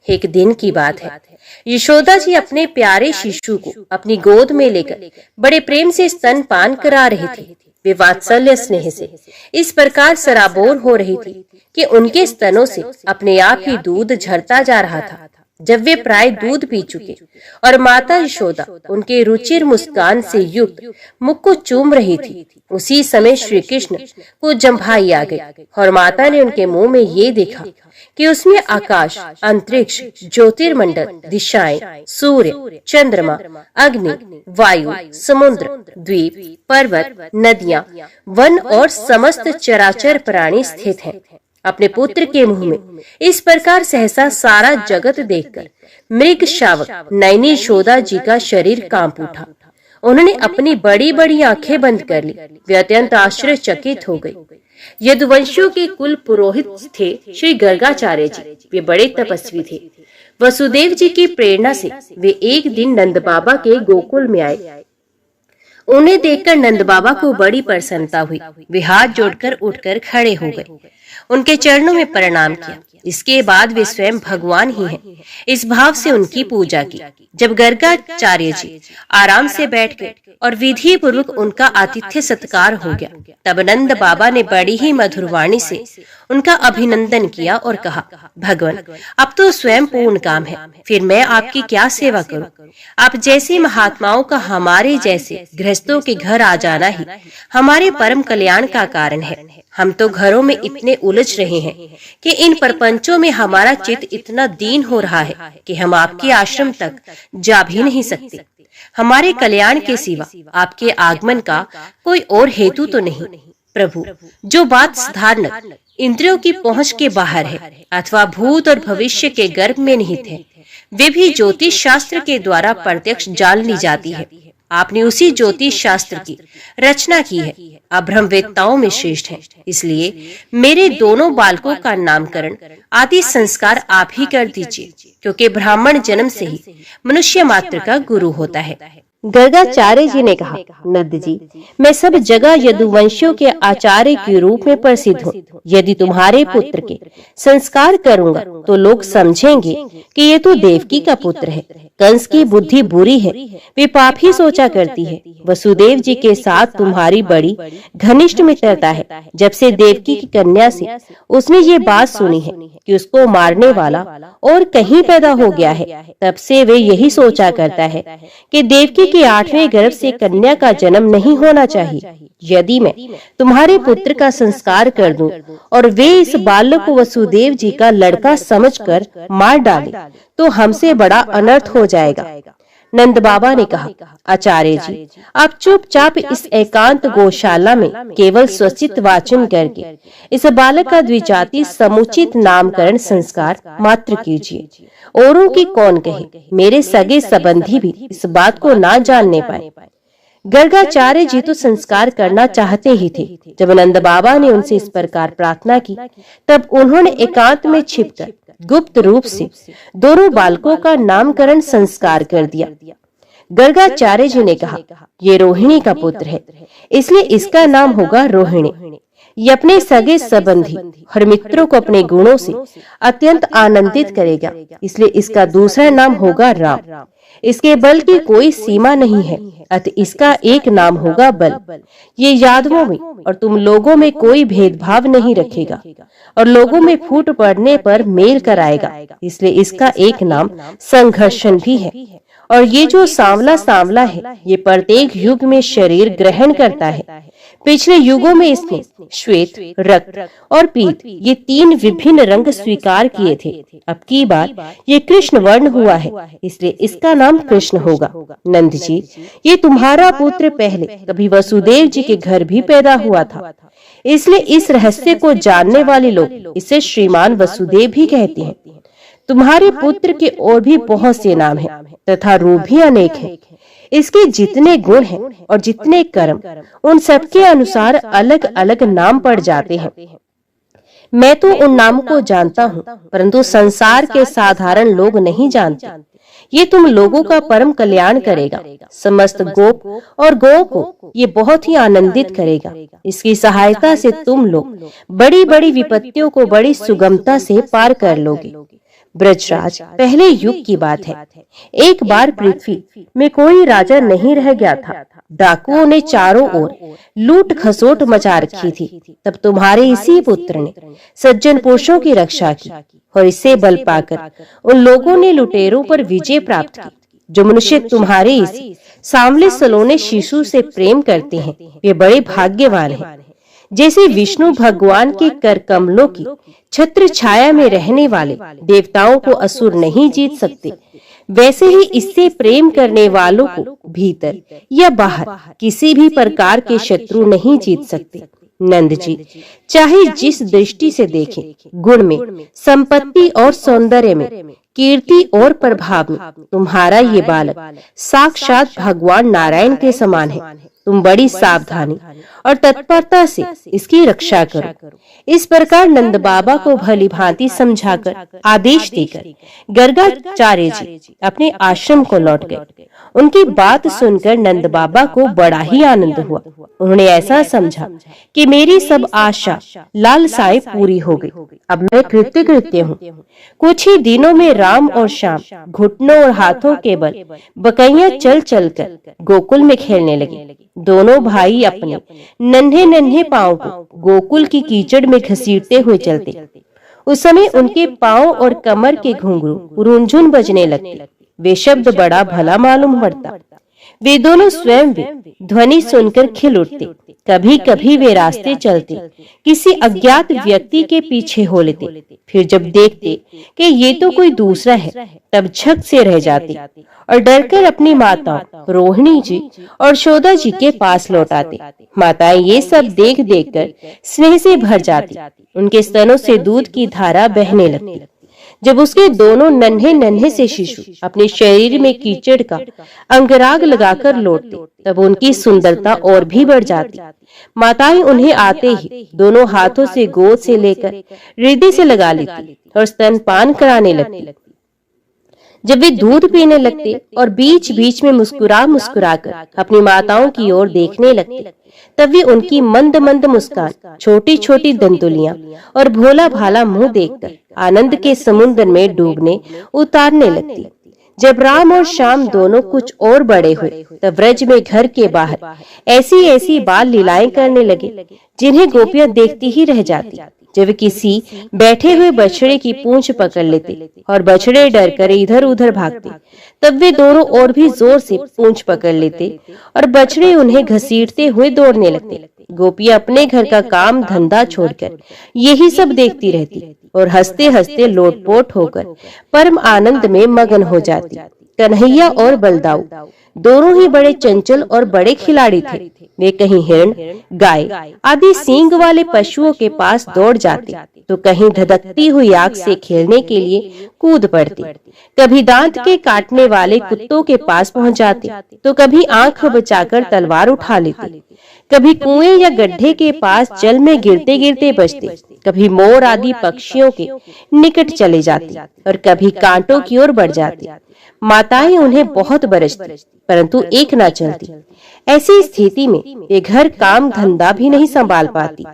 एक दिन की बात है, यशोदा जी अपने प्यारे शिशु को अपनी गोद में लेकर बड़े प्रेम से स्तनपान करा रही थी। वे वात्सल्य स्नेह से इस प्रकार सराबोर हो रही थी कि उनके स्तनों से अपने आप ही दूध झरता जा रहा था। जब वे प्राय दूध पी चुके और माता यशोदा उनके रुचिर मुस्कान से युक्त मुख को चूम रही थी, उसी समय श्री कृष्ण को जम्भाई आ गई और माता ने उनके मुंह में ये देखा कि उसमें आकाश, अंतरिक्ष, ज्योतिर्मंडल, दिशाएं, सूर्य, चंद्रमा, अग्नि, वायु, समुद्र, द्वीप, पर्वत, नदियां, वन और समस्त चराचर प्राणी स्थित हैं। अपने पुत्र के मुंह में इस प्रकार सहसा सारा जगत देखकर मृग शावक नयनी यशोदा जी का शरीर कांप उठा। उन्होंने अपनी बड़ी बड़ी आंखें बंद कर ली। वे अत्यंत आश्चर्यचकित हो गई। यदुवंशियों के कुल पुरोहित थे श्री गर्गाचार्य जी। वे बड़े तपस्वी थे। वसुदेव जी की प्रेरणा से वे एक दिन नंद बाबा के गोकुल में आए। उन्हें देखकर नंद बाबा को बड़ी प्रसन्नता हुई। वे हाथ जोड़कर उठकर खड़े हो गए, उनके चरणों में प्रणाम किया। इसके बाद वे स्वयं भगवान ही हैं, इस भाव से उनकी पूजा की। जब गर्गाचार्य जी आराम से बैठ गए और विधि पूर्वक उनका आतिथ्य सत्कार हो गया, तब नंद बाबा ने बड़ी ही मधुर वाणी से उनका अभिनंदन किया और कहा, भगवान, अब तो स्वयं पूर्ण काम है, फिर मैं आपकी क्या सेवा करूं? आप जैसे महात्माओं का हमारे जैसे गृहस्थों के घर आ जाना ही हमारे परम कल्याण का कारण है। हम तो घरों में इतने उलझ रहे हैं कि इन प्रपंचों में हमारा चित्त इतना दीन हो रहा है कि हम आपके आश्रम तक जा भी नहीं सकते। हमारे कल्याण के सिवा आपके आगमन का कोई और हेतु तो नहीं। प्रभु, जो बात साधारण इंद्रियों की पहुंच के बाहर है अथवा भूत और भविष्य के गर्भ में निहित है, वे भी ज्योतिष शास्त्र के द्वारा प्रत्यक्ष जान ली जाती है। आपने उसी ज्योतिष शास्त्र की रचना की है, अब्रह्मवेत्ताओं में श्रेष्ठ है। इसलिए मेरे दोनों बालकों का नामकरण आदि संस्कार आप ही कर दीजिए, क्योंकि ब्राह्मण जन्म से ही मनुष्य मात्र का गुरु होता है। गर्गाचार्य जी ने कहा, नंद जी, मैं सब जगह यदुवंशियों के आचार्य के रूप में प्रसिद्ध हूँ। यदि तुम्हारे पुत्र के संस्कार करूंगा तो लोग समझेंगे कि ये तो देवकी का पुत्र है। कंस की बुद्धि बुरी है, वे पाप ही सोचा करती है। वसुदेव जी के साथ तुम्हारी बड़ी घनिष्ठ मित्रता है। जब से देवकी की कन्या से उसने ये बात सुनी है कि उसको मारने वाला और कहीं पैदा हो गया है, तब से वे यही सोचा करता है कि देवकी के 8वें गर्भ से कन्या का जन्म नहीं होना चाहिए। यदि मैं तुम्हारे पुत्र का संस्कार कर दूं और वे इस बालक को वसुदेव जी का लड़का समझकर मार डाले तो हमसे बड़ा अनर्थ हो जाएगा। नंद बाबा ने कहा, आचार्य जी, आप चुपचाप इस एकांत गौशाला में केवल स्वचित वाचन करके इस बालक का द्विजाति समुचित नामकरण संस्कार मात्र कीजिए। औरों की कौन कहे, मेरे सगे संबंधी भी इस बात को ना जानने पाए। गर्गाचार्य जी तो संस्कार करना चाहते ही थे। जब नंद बाबा ने उनसे इस प्रकार प्रार्थना की, तब उन्होंने एकांत में छिपकर गुप्त रूप से दोनों बालकों का नामकरण संस्कार कर दिया। गर्गाचार्य जी ने कहा, ये रोहिणी का पुत्र है, इसलिए इसका नाम होगा रोहिणी। ये अपने सगे संबंधी और मित्रों को अपने गुणों से अत्यंत आनंदित करेगा, इसलिए इसका दूसरा नाम होगा राम। इसके बल की कोई सीमा नहीं है, अतः इसका एक नाम होगा बल। ये यादवों में और तुम लोगों में कोई भेदभाव नहीं रखेगा और लोगों में फूट पड़ने पर मेल कराएगा, इसलिए इसका एक नाम संघर्षण भी है। और ये जो सांवला सांवला है, ये प्रत्येक युग में शरीर ग्रहण करता है। पिछले युगों में इसने श्वेत, रक्त और पीत ये 3 विभिन्न रंग स्वीकार किए थे। अब की बार ये कृष्ण वर्ण हुआ है, इसलिए इसका नाम कृष्ण होगा। नंद जी, ये तुम्हारा पुत्र पहले कभी वसुदेव जी के घर भी पैदा हुआ था, इसलिए इस रहस्य को जानने वाले लोग इसे श्रीमान वसुदेव भी कहते हैं। तुम्हारे पुत्र के और भी बहुत से नाम हैं तथा रूप भी अनेक हैं। इसके जितने गुण हैं और जितने कर्म, उन सबके अनुसार अलग अलग नाम पड़ जाते हैं। मैं तो उन नामों को जानता हूँ, परंतु संसार के साधारण लोग नहीं जानते। ये तुम लोगों का परम कल्याण करेगा। समस्त गोप और गौ को ये बहुत ही आनंदित करेगा। इसकी सहायता से तुम लोग बड़ी बड़ी विपत्तियों को बड़ी सुगमता से पार कर लोगे। ब्रजराज पहले युग की बात है। एक बार पृथ्वी में कोई राजा नहीं रह गया था। डाकुओं ने चारों ओर लूट खसोट मचा रखी थी। तब तुम्हारे इसी पुत्र ने सज्जन पुरुषों की रक्षा की और इससे बल पाकर उन लोगों ने लुटेरों पर विजय प्राप्त की। जो मनुष्य तुम्हारे इस सांवले सलोने शिशु से प्रेम करते हैं वे बड़े भाग्यवान हैं। जैसे विष्णु भगवान के कर कमलों की छत्र छाया में रहने वाले देवताओं को असुर नहीं जीत सकते, वैसे ही इससे प्रेम करने वालों को भीतर या बाहर किसी भी प्रकार के शत्रु नहीं जीत सकते। नंद जी चाहे जिस दृष्टि से देखें, गुण में, संपत्ति और सौंदर्य में, कीर्ति और प्रभाव में तुम्हारा ये बालक साक्षात भगवान नारायण के समान है। तुम बड़ी सावधानी और तत्परता से इसकी रक्षा करो। इस प्रकार नंद बाबा को भली भांति समझाकर आदेश देकर गर्गाचार्य जी अपने आश्रम को लौट गए। उनकी बात सुनकर नंद बाबा को बड़ा ही आनंद हुआ। उन्होंने ऐसा समझा कि मेरी सब आशा लालसाएं पूरी हो गई। अब मैं कृतकृत्य हूँ। कुछ ही दिनों में राम और श्याम घुटनों और हाथों के बल बकैया चल चलकर गोकुल में खेलने लगे। दोनों भाई अपने नन्हे नन्हे पांव को गोकुल की कीचड़ में घसीटते हुए चलते। उस समय उनके पांव और कमर के घुंघरू रुनझुन बजने लगते। वे शब्द बड़ा भला मालूम पड़ता। वे दोनों स्वयं भी ध्वनि सुनकर खिल उठते। कभी कभी वे रास्ते चलते किसी अज्ञात व्यक्ति के पीछे हो लेते। फिर जब देखते कि ये तो कोई दूसरा है, तब झक से रह जाते और डरकर अपनी माताओं रोहिणी जी और यशोदा जी के पास लौट आते। माताएं ये सब देख देख कर स्नेह से भर जाती। उनके स्तनों से दूध की धारा बहने लगती। जब उसके दोनों नन्हे नन्हे से शिशु अपने शरीर में कीचड़ का अंगराग लगाकर लौटते, तब उनकी सुंदरता और भी बढ़ जाती। माताएं उन्हें आते ही दोनों हाथों से गोद से लेकर हृदय से लगा लेती और स्तनपान कराने लगती। जब वे दूध पीने लगते और बीच बीच में मुस्कुरा मुस्कुरा कर अपनी माताओं की ओर देखने लगते, तब वे उनकी मंद मंद मुस्कान, छोटी छोटी दंतुलियां और भोला भाला मुंह देखकर आनंद के समुद्र में डूबने उतारने लगती। जब राम और श्याम दोनों कुछ और बड़े हुए, तब व्रज में घर के बाहर ऐसी ऐसी बाल लीलाएं करने लगे जिन्हें गोपियां देखती ही रह जाती। जब किसी बैठे हुए बछड़े की पूंछ पकड़ लेते और बछड़े डरकर इधर उधर भागते, तब वे दोनों और भी जोर से पूंछ पकड़ लेते और बछड़े उन्हें घसीटते हुए दौड़ने लगते। गोपियां अपने घर का काम धंधा छोड़कर यही सब देखती रहती और हंसते हंसते लोटपोट होकर परम आनंद में मगन हो जाती। कन्हैया और बलदाऊ दोनों ही बड़े चंचल और बड़े खिलाड़ी थे। वे कहीं हिरण, गाय आदि सींग वाले पशुओं के पास दौड़ जाते, तो कहीं धधकती हुई आग से खेलने के लिए कूद पड़ते। कभी दांत के काटने वाले कुत्तों के पास पहुंच जाते, तो कभी आंख बचाकर तलवार उठा लेते। कभी कुएं या गड्ढे के पास जल में गिरते गिरते बचते, कभी मोर आदि पक्षियों के निकट चले जाते और कभी कांटों की ओर बढ़ जाते। माताएं उन्हें बहुत बरसती, परंतु एक न चलती। ऐसी स्थिति में वे घर काम धंधा भी नहीं संभाल पाती।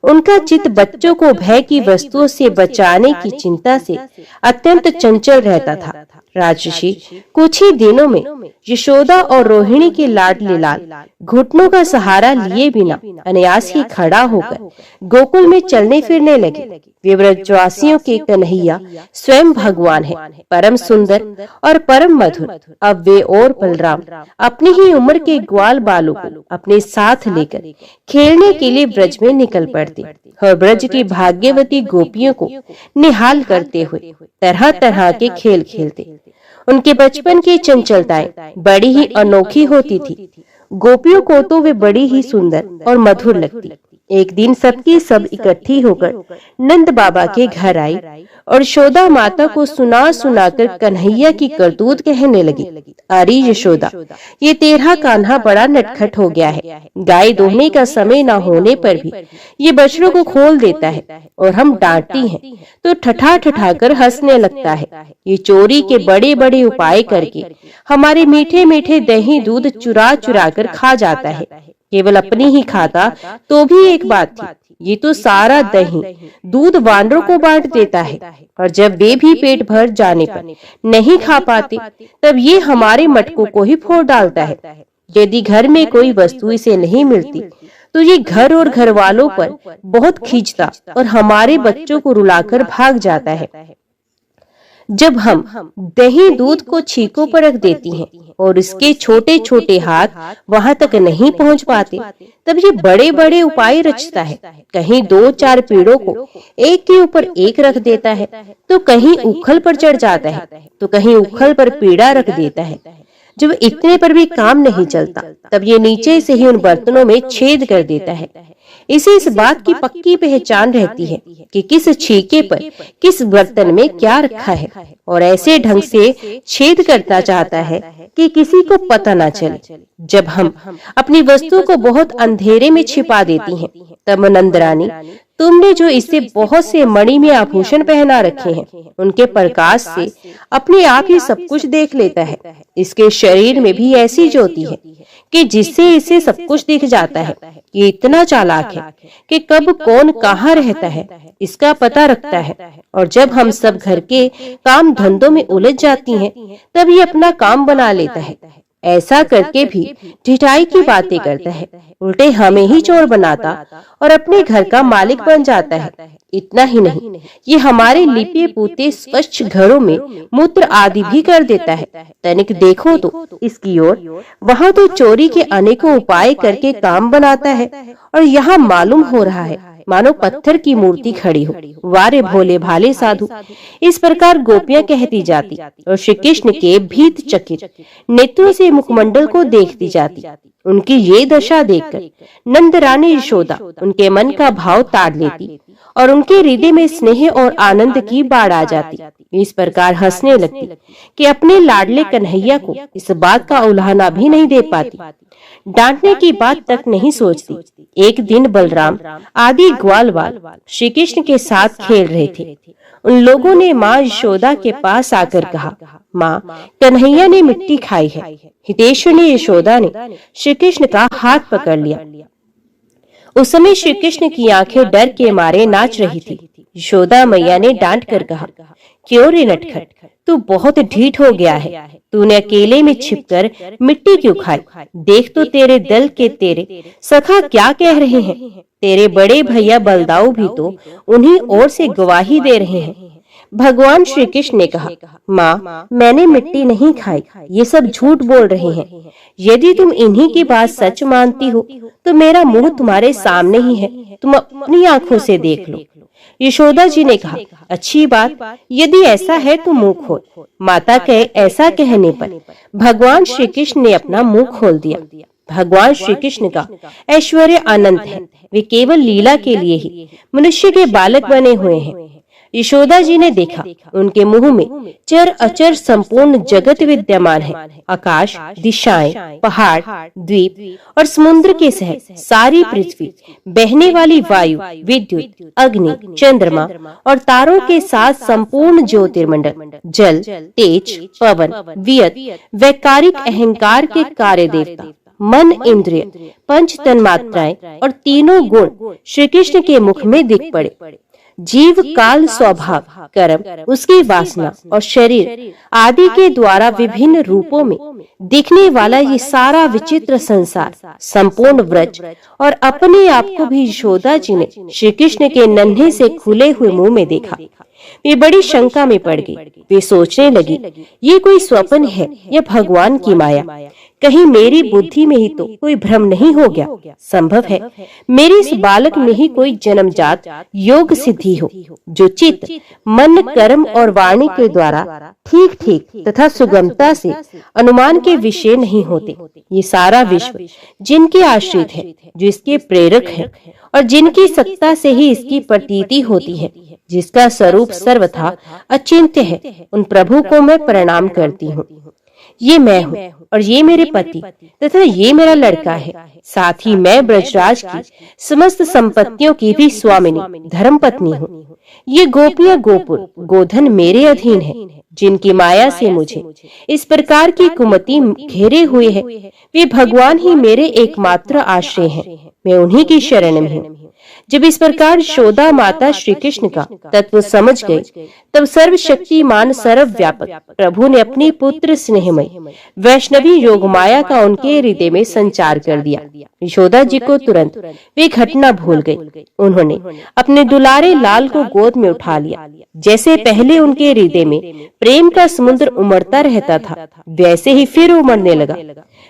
उनका चित्त बच्चों को भय की वस्तुओं से बचाने की चिंता से अत्यंत चंचल रहता था। राजर्षि कुछ ही दिनों में यशोदा और रोहिणी के लाडले लाल घुटनों का सहारा लिए बिना अनायास ही खड़ा होकर गोकुल में चलने फिरने लगे। वे ब्रजवासियों के कन्हैया स्वयं भगवान है, परम सुंदर और परम मधुर। अब वे और बलराम अपनी ही उम्र के ग्वाल बालों को अपने साथ लेकर खेलने के लिए ब्रज में निकल पड़ते और ब्रज की भाग्यवती गोपियों को निहाल करते हुए तरह तरह के खेल खेलते। उनके बचपन की चंचलताएं बड़ी ही अनोखी होती थी। गोपियों को तो वे बड़ी ही सुंदर और मधुर लगती। एक दिन सबकी सब इकट्ठी होकर नंद बाबा के घर आई और यशोदा माता को सुना सुनाकर कन्हैया की करतूत कहने लगी। अरे यशोदा, ये तेरा कान्हा बड़ा नटखट हो गया है। गाय दोहने का समय न होने पर भी ये बछड़ों को खोल देता है और हम डांटती हैं तो ठठा ठठा कर हंसने लगता है। ये चोरी के बड़े बड़े उपाय करके हमारे मीठे मीठे दही दूध चुरा चुरा कर खा जाता है। केवल अपनी ही खाता तो भी एक बात थी, ये तो सारा दही दूध वानरों को बांट देता है, और जब वे भी पेट भर जाने पर नहीं खा पाते तब ये हमारे मटकों को ही फोड़ डालता है। यदि घर में कोई वस्तु इसे नहीं मिलती तो ये घर और घर वालों पर बहुत खींचता और हमारे बच्चों को रुलाकर भाग जाता है। जब हम दही दूध को छीकों पर रख देती हैं और इसके छोटे छोटे हाथ वहां तक नहीं पहुंच पाते, तब ये बड़े बड़े उपाय रचता है। कहीं 2-4 पेड़ों को एक के ऊपर एक रख देता है, तो कहीं उखल पर चढ़ जाता है, तो कहीं उखल पर पीड़ा रख देता है। जब इतने पर भी काम नहीं चलता तब ये नीचे से ही उन बर्तनों में छेद कर देता है। इसे इस बात की पक्की पहचान रहती है कि किस छीके पर किस बर्तन में क्या रखा है, और ऐसे ढंग से छेद करना चाहता है कि किसी को पता ना चले। जब हम अपनी वस्तु को बहुत अंधेरे में छिपा देती हैं, तब नंदरानी तुमने जो इसे बहुत से मणि में आभूषण पहना रखे हैं, उनके प्रकाश से अपने आप ही सब कुछ देख लेता है। इसके शरीर में भी ऐसी ज्योति है कि जिससे इसे सब कुछ दिख जाता है। ये इतना चालाक है कि कब कौन कहाँ रहता है इसका पता रखता है, और जब हम सब घर के काम धंधों में उलझ जाती हैं, तब ये अपना काम बना लेता है। ऐसा करके भी ढिठाई की बातें करता है, उल्टे हमें ही चोर बनाता और अपने घर का मालिक बन जाता है। इतना ही नहीं, ये हमारे लिपे पोते स्वच्छ घरों में मूत्र आदि भी कर देता है। तनिक देखो तो इसकी ओर, वहाँ तो चोरी के अनेकों उपाय करके काम बनाता है, और यहाँ मालूम हो रहा है मानो पत्थर की मूर्ति खड़ी हो। वारे भोले भाले साधु, इस प्रकार गोपियां कहती जाती और श्री कृष्ण के भीत चकित नेत्रों से मुखमंडल को देखती जाती। उनकी ये दशा देखकर नंद रानी यशोदा उनके मन का भाव ताड़ लेती और उनके हृदय में स्नेह और आनंद की बाढ़ आ जाती। इस प्रकार हंसने लगती कि अपने लाडले कन्हैया को इस बात का उल्हाना भी नहीं दे पाती, डांटने की बात तक नहीं सोचती। एक दिन बलराम आदि ग्वालवाल श्री कृष्ण के साथ खेल रहे थे। उन लोगों ने माँ यशोदा के पास आकर कहा, माँ, कन्हैया ने मिट्टी खाई है। हितेश्वरी यशोदा ने श्री कृष्ण का हाथ पकड़ लिया। उस समय श्री कृष्ण की आंखें डर के मारे नाच रही थी। यशोदा मैया ने डांट कर कहा, क्यों रे नटखट, तू बहुत ढीठ हो गया है। तूने अकेले में छिपकर मिट्टी क्यों खाई? देख तो तेरे दल के तेरे सखा क्या कह रहे हैं। तेरे बड़े भैया बलदाऊ भी तो उन्हीं ओर से गवाही दे रहे हैं। भगवान श्री कृष्ण ने कहा, माँ, मैंने मिट्टी नहीं खाई, ये सब झूठ बोल रहे हैं। यदि तुम इन्हीं की बात सच मानती हो तो मेरा मुंह तुम्हारे सामने ही है, तुम अपनी आंखों से देख लो। यशोदा जी ने कहा, अच्छी बात, यदि ऐसा है तो मुंह खोल। माता के ऐसा कहने पर भगवान श्री कृष्ण ने अपना मुंह खोल दिया। भगवान श्री कृष्ण का ऐश्वर्य अनंत है, वे केवल लीला के लिए ही मनुष्य के बालक बने हुए हैं। यशोदा जी ने देखा, उनके मुंह में चर अचर संपूर्ण जगत विद्यमान है। आकाश, दिशाएं, पहाड़, द्वीप और समुद्र के सहित सारी पृथ्वी, बहने वाली वायु, विद्युत, अग्नि, चंद्रमा और तारों के साथ संपूर्ण ज्योतिर्मंडल, जल, तेज, पवन, वियत, वैकारिक अहंकार के कार्य देवता, मन, इंद्रिय, पंच तन्मात्राएं और तीनों गुण श्री कृष्ण के मुख में दिख पड़े। जीव, काल, स्वभाव, कर्म, उसकी वासना और शरीर आदि के द्वारा विभिन्न रूपों में दिखने वाला ये सारा विचित्र संसार, संपूर्ण व्रज और अपने आप को भी यशोदा जी ने श्री कृष्ण के नन्हे से खुले हुए मुंह में देखा। वे बड़ी शंका में पड़ गई। वे सोचने लगी, ये कोई स्वप्न है या भगवान की माया? कहीं मेरी बुद्धि में ही तो कोई भ्रम नहीं हो गया? संभव है मेरे इस बालक में ही कोई जन्मजात योग सिद्धि हो, जो चित्त, मन, कर्म और वाणी के द्वारा ठीक ठीक तथा सुगमता से अनुमान के विषय नहीं होते। ये सारा विश्व जिनके आश्रित है, जो इसके प्रेरक है और जिनकी सत्ता से ही इसकी प्रतीति होती है, जिसका स्वरूप सर्वथा अचिंत्य है, उन प्रभु को मैं प्रणाम करती हूँ। ये मैं हूँ और ये मेरे पति तथा ये मेरा लड़का है। साथ ही मैं ब्रजराज की समस्त संपत्तियों की भी स्वामिनी, धर्म पत्नी हूँ। ये गोपियाँ, गोपुर, गोधन मेरे अधीन है, जिनकी माया से मुझे इस प्रकार की कुमति घेरे हुए है। वे भगवान ही मेरे एकमात्र आश्रय हैं। मैं उन्हीं की शरण में हूँ। जब इस प्रकार यशोदा माता श्री कृष्ण का तत्व समझ गई, तब सर्वशक्तिमान सर्वव्यापक प्रभु ने अपनी पुत्र स्नेहमय वैष्णवी योगमाया का उनके हृदय में संचार कर दिया। यशोदा जी को तुरंत वे घटना भूल गई। उन्होंने अपने दुलारे लाल को गोद में उठा लिया। जैसे पहले उनके हृदय में प्रेम का समुद्र उमड़ता रहता था, वैसे ही फिर उमड़ने लगा।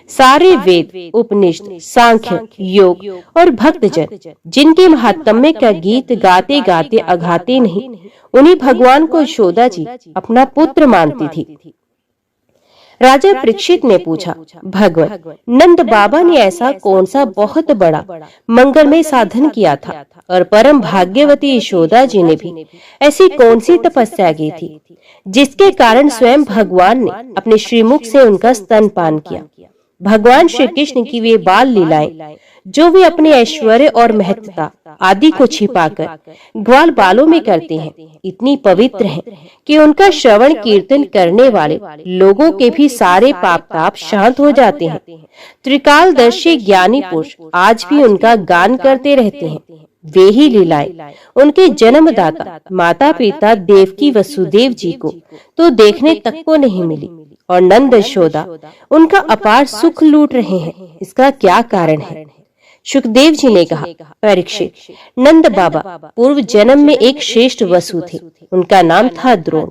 सारे वेद, उपनिषद, सांख्य, योग और भक्तजन जिनके महात्म्य का गीत गाते गाते अघाते नहीं, उन्हीं भगवान को यशोदा जी अपना पुत्र मानती थी। राजा परीक्षित ने पूछा, भगवान, नंद बाबा ने ऐसा कौन सा बहुत बड़ा मंगलमय साधन किया था और परम भाग्यवती यशोदा जी ने भी ऐसी कौन सी तपस्या की थी जिसके कारण स्वयं भगवान ने अपने श्रीमुख से उनका स्तनपान किया। भगवान श्री कृष्ण की वे बाल लीलाएं जो वे अपने ऐश्वर्य और महत्ता आदि को छिपाकर ग्वाल बालों में करते हैं, इतनी पवित्र हैं कि उनका श्रवण कीर्तन करने वाले लोगों के भी सारे पाप ताप शांत हो जाते हैं। त्रिकालदर्शी ज्ञानी पुरुष आज भी उनका गान करते रहते हैं। वे ही लीलाएं उनके जन्मदाता माता पिता देवकी वसुदेव जी को तो देखने तक को नहीं मिली, और नंद यशोदा उनका अपार सुख लूट रहे हैं। इसका क्या कारण है? सुखदेव जी ने कहा, परीक्षित, नंद बाबा पूर्व जन्म में एक श्रेष्ठ वसु थे। उनका नाम था द्रोण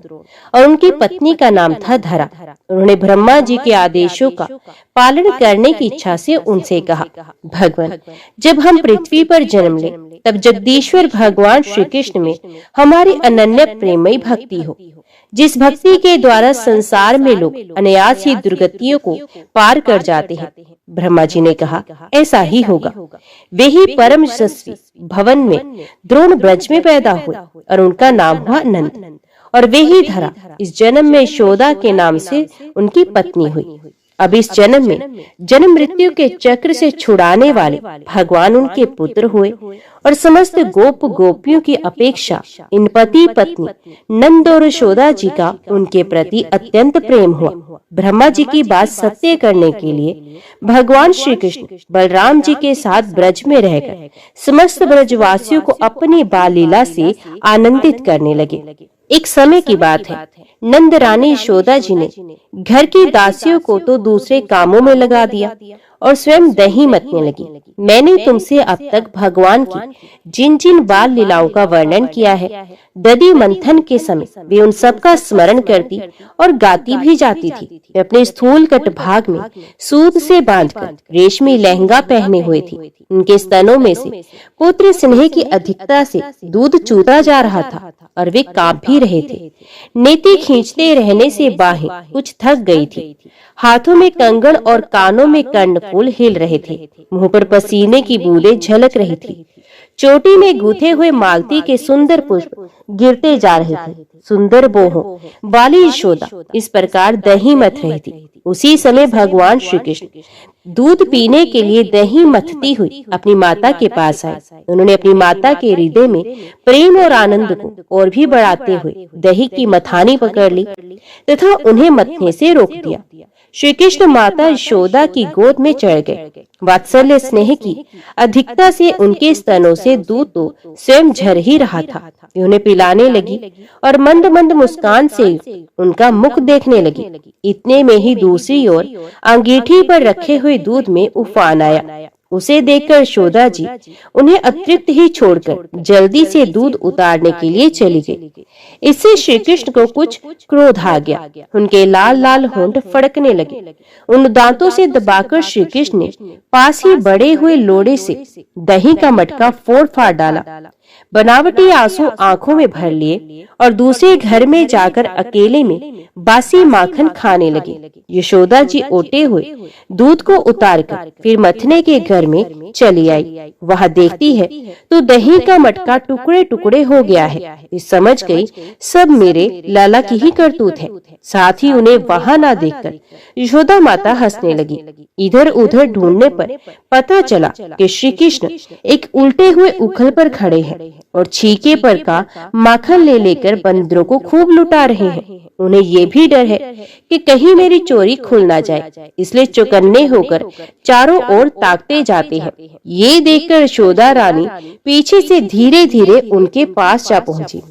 और उनकी पत्नी का नाम था धरा। उन्होंने ब्रह्मा जी के आदेशों का पालन करने की इच्छा से उनसे कहा, भगवान, जब हम पृथ्वी पर जन्म लें, तब जगदीश्वर भगवान श्री कृष्ण में हमारी अनन्य प्रेमयी भक्ति हो, जिस भक्ति के द्वारा संसार में लोग अनायास ही दुर्गतियों को पार कर जाते हैं। ब्रह्मा जी ने कहा, ऐसा ही होगा। वे ही परम यशस्वी भवन में द्रोण ब्रज में पैदा हुए और उनका नाम हुआ नंद, और वे ही धरा इस जन्म में यशोदा के नाम से उनकी पत्नी हुई। अब इस जन्म में जन्म मृत्यु के चक्र से छुड़ाने वाले भगवान उनके पुत्र हुए, और समस्त गोप गोपियों की अपेक्षा इन पति पत्नी नंद और यशोदा जी का उनके प्रति अत्यंत प्रेम हुआ। ब्रह्मा जी की बात सत्य करने के लिए भगवान श्री कृष्ण बलराम जी के साथ ब्रज में रहकर समस्त ब्रजवासियों को अपनी बाल लीला से आनंदित करने लगे। एक समय की बात है, नंद रानी यशोदा जी ने घर की दासियों को तो दूसरे कामों में लगा दिया और स्वयं दही मतने लगी। मैंने तुमसे अब तक भगवान की जिन जिन बाल लीलाओं का वर्णन किया है, दधि मंथन के समय वे उन सब का स्मरण करती और गाती भी जाती थी। वे अपने स्थूल कट भाग में सूत से बांधकर रेशमी लहंगा पहने हुए थी। उनके स्तनों में से पुत्र स्नेह की अधिकता से दूध चूता जा रहा था और वे कांप भी रहे थे। नेति खींचते रहने से बाहें कुछ थक गई थी। हाथों में कंगन और कानों में कर्णफूल हिल रहे थे। मुंह पर पसीने की बूंदें झलक रही थी। चोटी में गूथे हुए मालती के सुंदर पुष्प गिरते जा रहे थे। सुंदर बोहों वाली यशोदा इस प्रकार दही मथ रही थी। उसी समय भगवान श्री कृष्ण दूध पीने के लिए दही मथती हुई अपनी माता के पास आए। उन्होंने अपनी माता के हृदय में प्रेम और आनंद को और भी बढ़ाते हुए दही की मथानी पकड़ ली तथा उन्हें मथने से रोक दिया। श्री कृष्ण माता यशोदा की गोद में चढ़ गए। वात्सल्य स्नेह की अधिकता से उनके स्तनों से दूध तो स्वयं झर ही रहा था। वे उन्हें पिलाने लगी और मंद मंद मुस्कान से उनका मुख देखने लगी। इतने में ही दूसरी ओर अंगीठी पर रखे हुए दूध में उफान आया। उसे देखकर यशोदा जी उन्हें अतृप्त ही छोड़कर जल्दी से दूध उतारने के लिए चली गई। इससे श्री कृष्ण को कुछ क्रोध आ गया। उनके लाल लाल होंठ फड़कने लगे। उन दांतों से दबाकर श्री कृष्ण ने पास ही बड़े हुए लोड़े से दही का मटका फोड़ फाड़ डाला। बनावटी आंसू आंखों में भर लिए और दूसरे घर में जाकर अकेले में बासी माखन खाने लगे। यशोदा जी ओटे हुए दूध को उतारकर फिर मथने के घर में चली आई। वहां देखती है तो दही का मटका टुकड़े टुकड़े हो गया है। इस समझ गई सब मेरे लाला की ही करतूत है। साथ ही उन्हें वहां ना देखकर यशोदा माता हंसने लगी। इधर उधर ढूंढने पर पता चला कि श्री कृष्ण एक उल्टे हुए उखल पर खड़े हैं और छीके पर का माखन ले लेकर बंदरों को खूब लुटा रहे हैं। उन्हें ये भी डर है कि कहीं मेरी चोरी खुल ना जाए, इसलिए चौकन्ने होकर चारों ओर ताकते जाते हैं। ये देखकर यशोदा रानी पीछे से धीरे धीरे उनके पास जा पहुंची।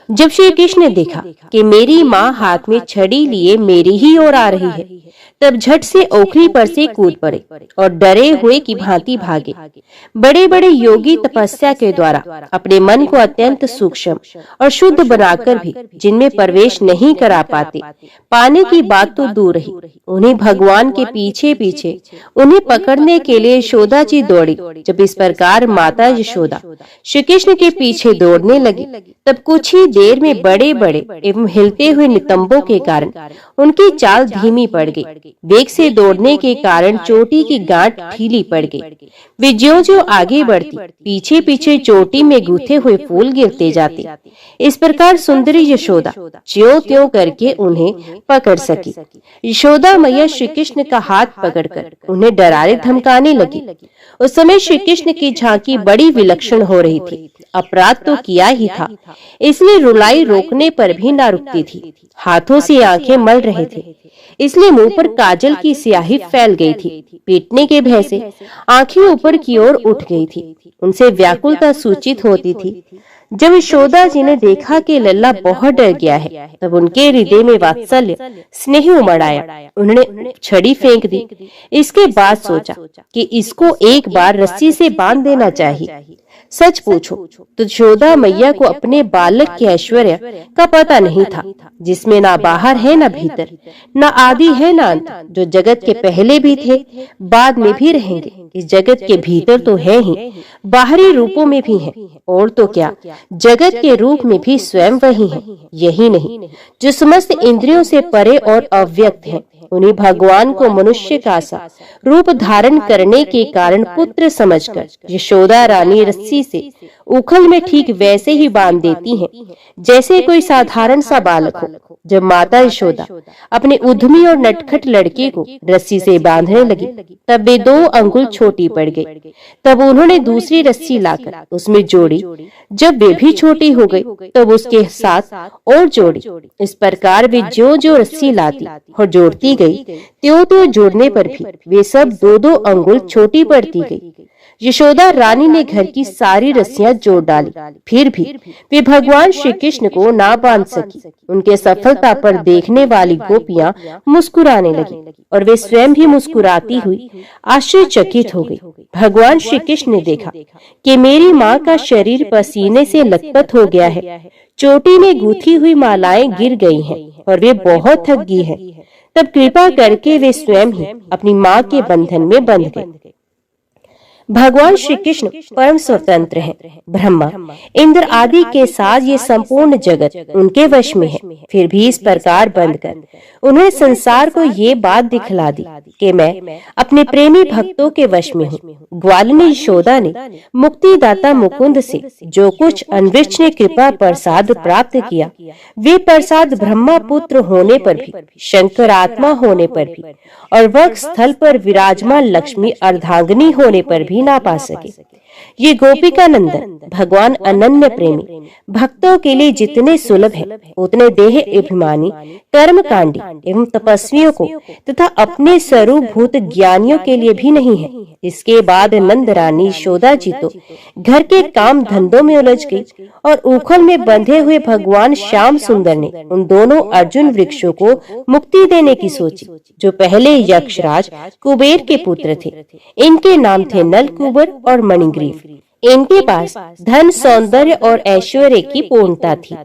जब श्री कृष्ण ने देखा कि मेरी माँ हाथ में छड़ी लिए मेरी ही ओर आ रही है, तब झट से ओखली पर से कूद पड़े और डरे हुए की भांति भागे। बड़े बड़े योगी तपस्या के द्वारा अपने मन को अत्यंत सूक्ष्म और शुद्ध बनाकर भी जिनमें प्रवेश नहीं करा पाते, पाने की बात तो दूर रही, उन्हें भगवान के पीछे पीछे उन्हें पकड़ने के लिए यशोदा जी दौड़ी। जब इस प्रकार माता यशोदा श्री कृष्ण के पीछे दौड़ने लगी, तब कुछ ही देर में बड़े बड़े एवं हिलते हुए नितंबों के कारण उनकी चाल धीमी पड़ गई। वेग से दौड़ने के कारण चोटी की गांठ ढीली पड़ गई। वे ज्यों-ज्यों आगे बढ़ती, पीछे पीछे चोटी में गूथे हुए फूल गिरते जाते। इस प्रकार सुंदरी यशोदा ज्यों-त्यों करके उन्हें पकड़ सकी। यशोदा मैया श्री कृष्ण का हाथ पकड़कर उन्हें डराने धमकाने लगी। उस समय श्री कृष्ण की झांकी बड़ी विलक्षण हो रही थी। अपराध तो किया ही था, इसलिए रुलाई रोकने पर भी ना रुकती थी। हाथों से आंखें मल रहे थे, इसलिए मुंह पर काजल की स्याही फैल गई थी। पीटने के भय से आंखें ऊपर की ओर उठ गई थी। उनसे व्याकुलता सूचित होती थी। जब यशोदा जी ने देखा कि लल्ला बहुत डर गया है, तब उनके हृदय में वात्सल्य स्नेह उमड़ आया। उन्होंने छड़ी फेंक दी। इसके बाद सोचा कि इसको एक बार रस्सी से बांध देना चाहिए। सच पूछो तो यशोदा मैया को अपने बालक के ऐश्वर्य का पता नहीं था, जिसमें ना बाहर है ना भीतर, ना आदि है ना अंत, जो जगत के पहले भी थे, बाद में भी रहेंगे। इस जगत के भीतर तो है ही, बाहरी रूपों में भी है, और तो क्या जगत के रूप में भी स्वयं वही है। यही नहीं, जो समस्त इंद्रियों से परे और अव्यक्त है, उन्हें भगवान को मनुष्य का सा रूप धारण करने के कारण पुत्र समझकर यशोदा रानी रस्सी से उखल में ठीक वैसे ही बांध देती हैं, जैसे कोई साधारण सा बालक हो। जब माता यशोदा अपने उद्यमी और नटखट लड़के को रस्सी से बांधने लगी, तब वे 2 अंगुल छोटी पड़ गई। तब उन्होंने दूसरी रस्सी लाकर उसमें जोड़ी। जब वे भी छोटी हो गई, तब उसके साथ और जोड़ी। इस प्रकार वे ज्यों-ज्यों रस्सी लाती और जोड़ती गई, त्यों-त्यों जोड़ने पर भी वे सब 2-2 अंगुल छोटी पड़ती गई। यशोदा रानी ने घर की सारी रस्सियां जोड़ डाली, फिर भी वे भगवान श्री कृष्ण को ना बांध सकी। उनके सफलता पर देखने वाली गोपियां मुस्कुराने लगी और वे स्वयं भी मुस्कुराती हुई आश्चर्यचकित हो गई। भगवान श्री कृष्ण ने देखा कि मेरी माँ का शरीर पसीने से लथपथ हो गया है, चोटी में गूंथी हुई मालाएं गिर गई हैं और वे बहुत थक गई है। तब कृपा करके वे स्वयं ही अपनी माँ के बंधन में बंध गए। भगवान श्री कृष्ण परम स्वतंत्र हैं। ब्रह्मा, इंद्र आदि के साथ ये संपूर्ण जगत उनके वश में है। फिर भी इस प्रकार बंद कर उन्हें संसार को ये बात दिखला दी कि मैं अपने प्रेमी भक्तों के वश में हूँ। ग्वालिनी यशोदा ने मुक्तिदाता मुकुंद से जो कुछ अन्विष्ट ने कृपा प्रसाद प्राप्त किया, वे प्रसाद ब्रह्मा पुत्र होने पर भी, शंकर आत्मा होने पर भी और वक्ष स्थल पर विराजमान लक्ष्मी अर्धांगिनी होने पर भी ना पा सके। ये गोपिका नंदन भगवान अनन्य प्रेमी भक्तों के लिए जितने सुलभ है, उतने देह अभिमानी कर्मकांडी एवं तपस्वियों को तथा अपने स्वरूप भूत ज्ञानियों के लिए भी नहीं है। इसके बाद नंद रानी यशोदा जी तो घर के काम धंधों में उलझ गई और उखल में बंधे हुए भगवान श्याम सुंदर ने उन दोनों अर्जुन वृक्षों को मुक्ति देने की सोची, जो पहले यक्षराज कुबेर के पुत्र थे। इनके नाम थे नल कुबर और मणिग्रीव। इनके पास धन, सौंदर्य और ऐश्वर्य की पूर्णता थी।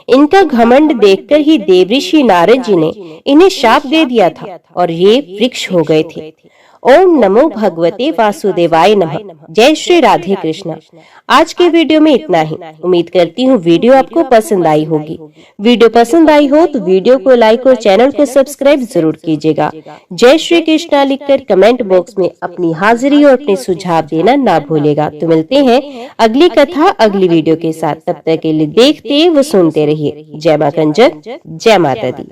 इनका घमंड देखकर ही देवऋषि नारद जी ने इन्हें शाप दे दिया था और ये वृक्ष हो गए थे। ओम नमो भगवते वासुदेवाय नमः। जय श्री राधे कृष्ण। आज के वीडियो में इतना ही। उम्मीद करती हूँ वीडियो आपको पसंद आई होगी। वीडियो पसंद आई हो तो वीडियो को लाइक और चैनल को सब्सक्राइब जरूर कीजिएगा। जय श्री कृष्णा लिखकर कमेंट बॉक्स में अपनी हाजिरी और अपने सुझाव देना ना भूलेगा। तो मिलते हैं अगली कथा अगली वीडियो के साथ। तब तक के लिए देखते व सुनते रहिए। जय मां कंजक, जय माता दी।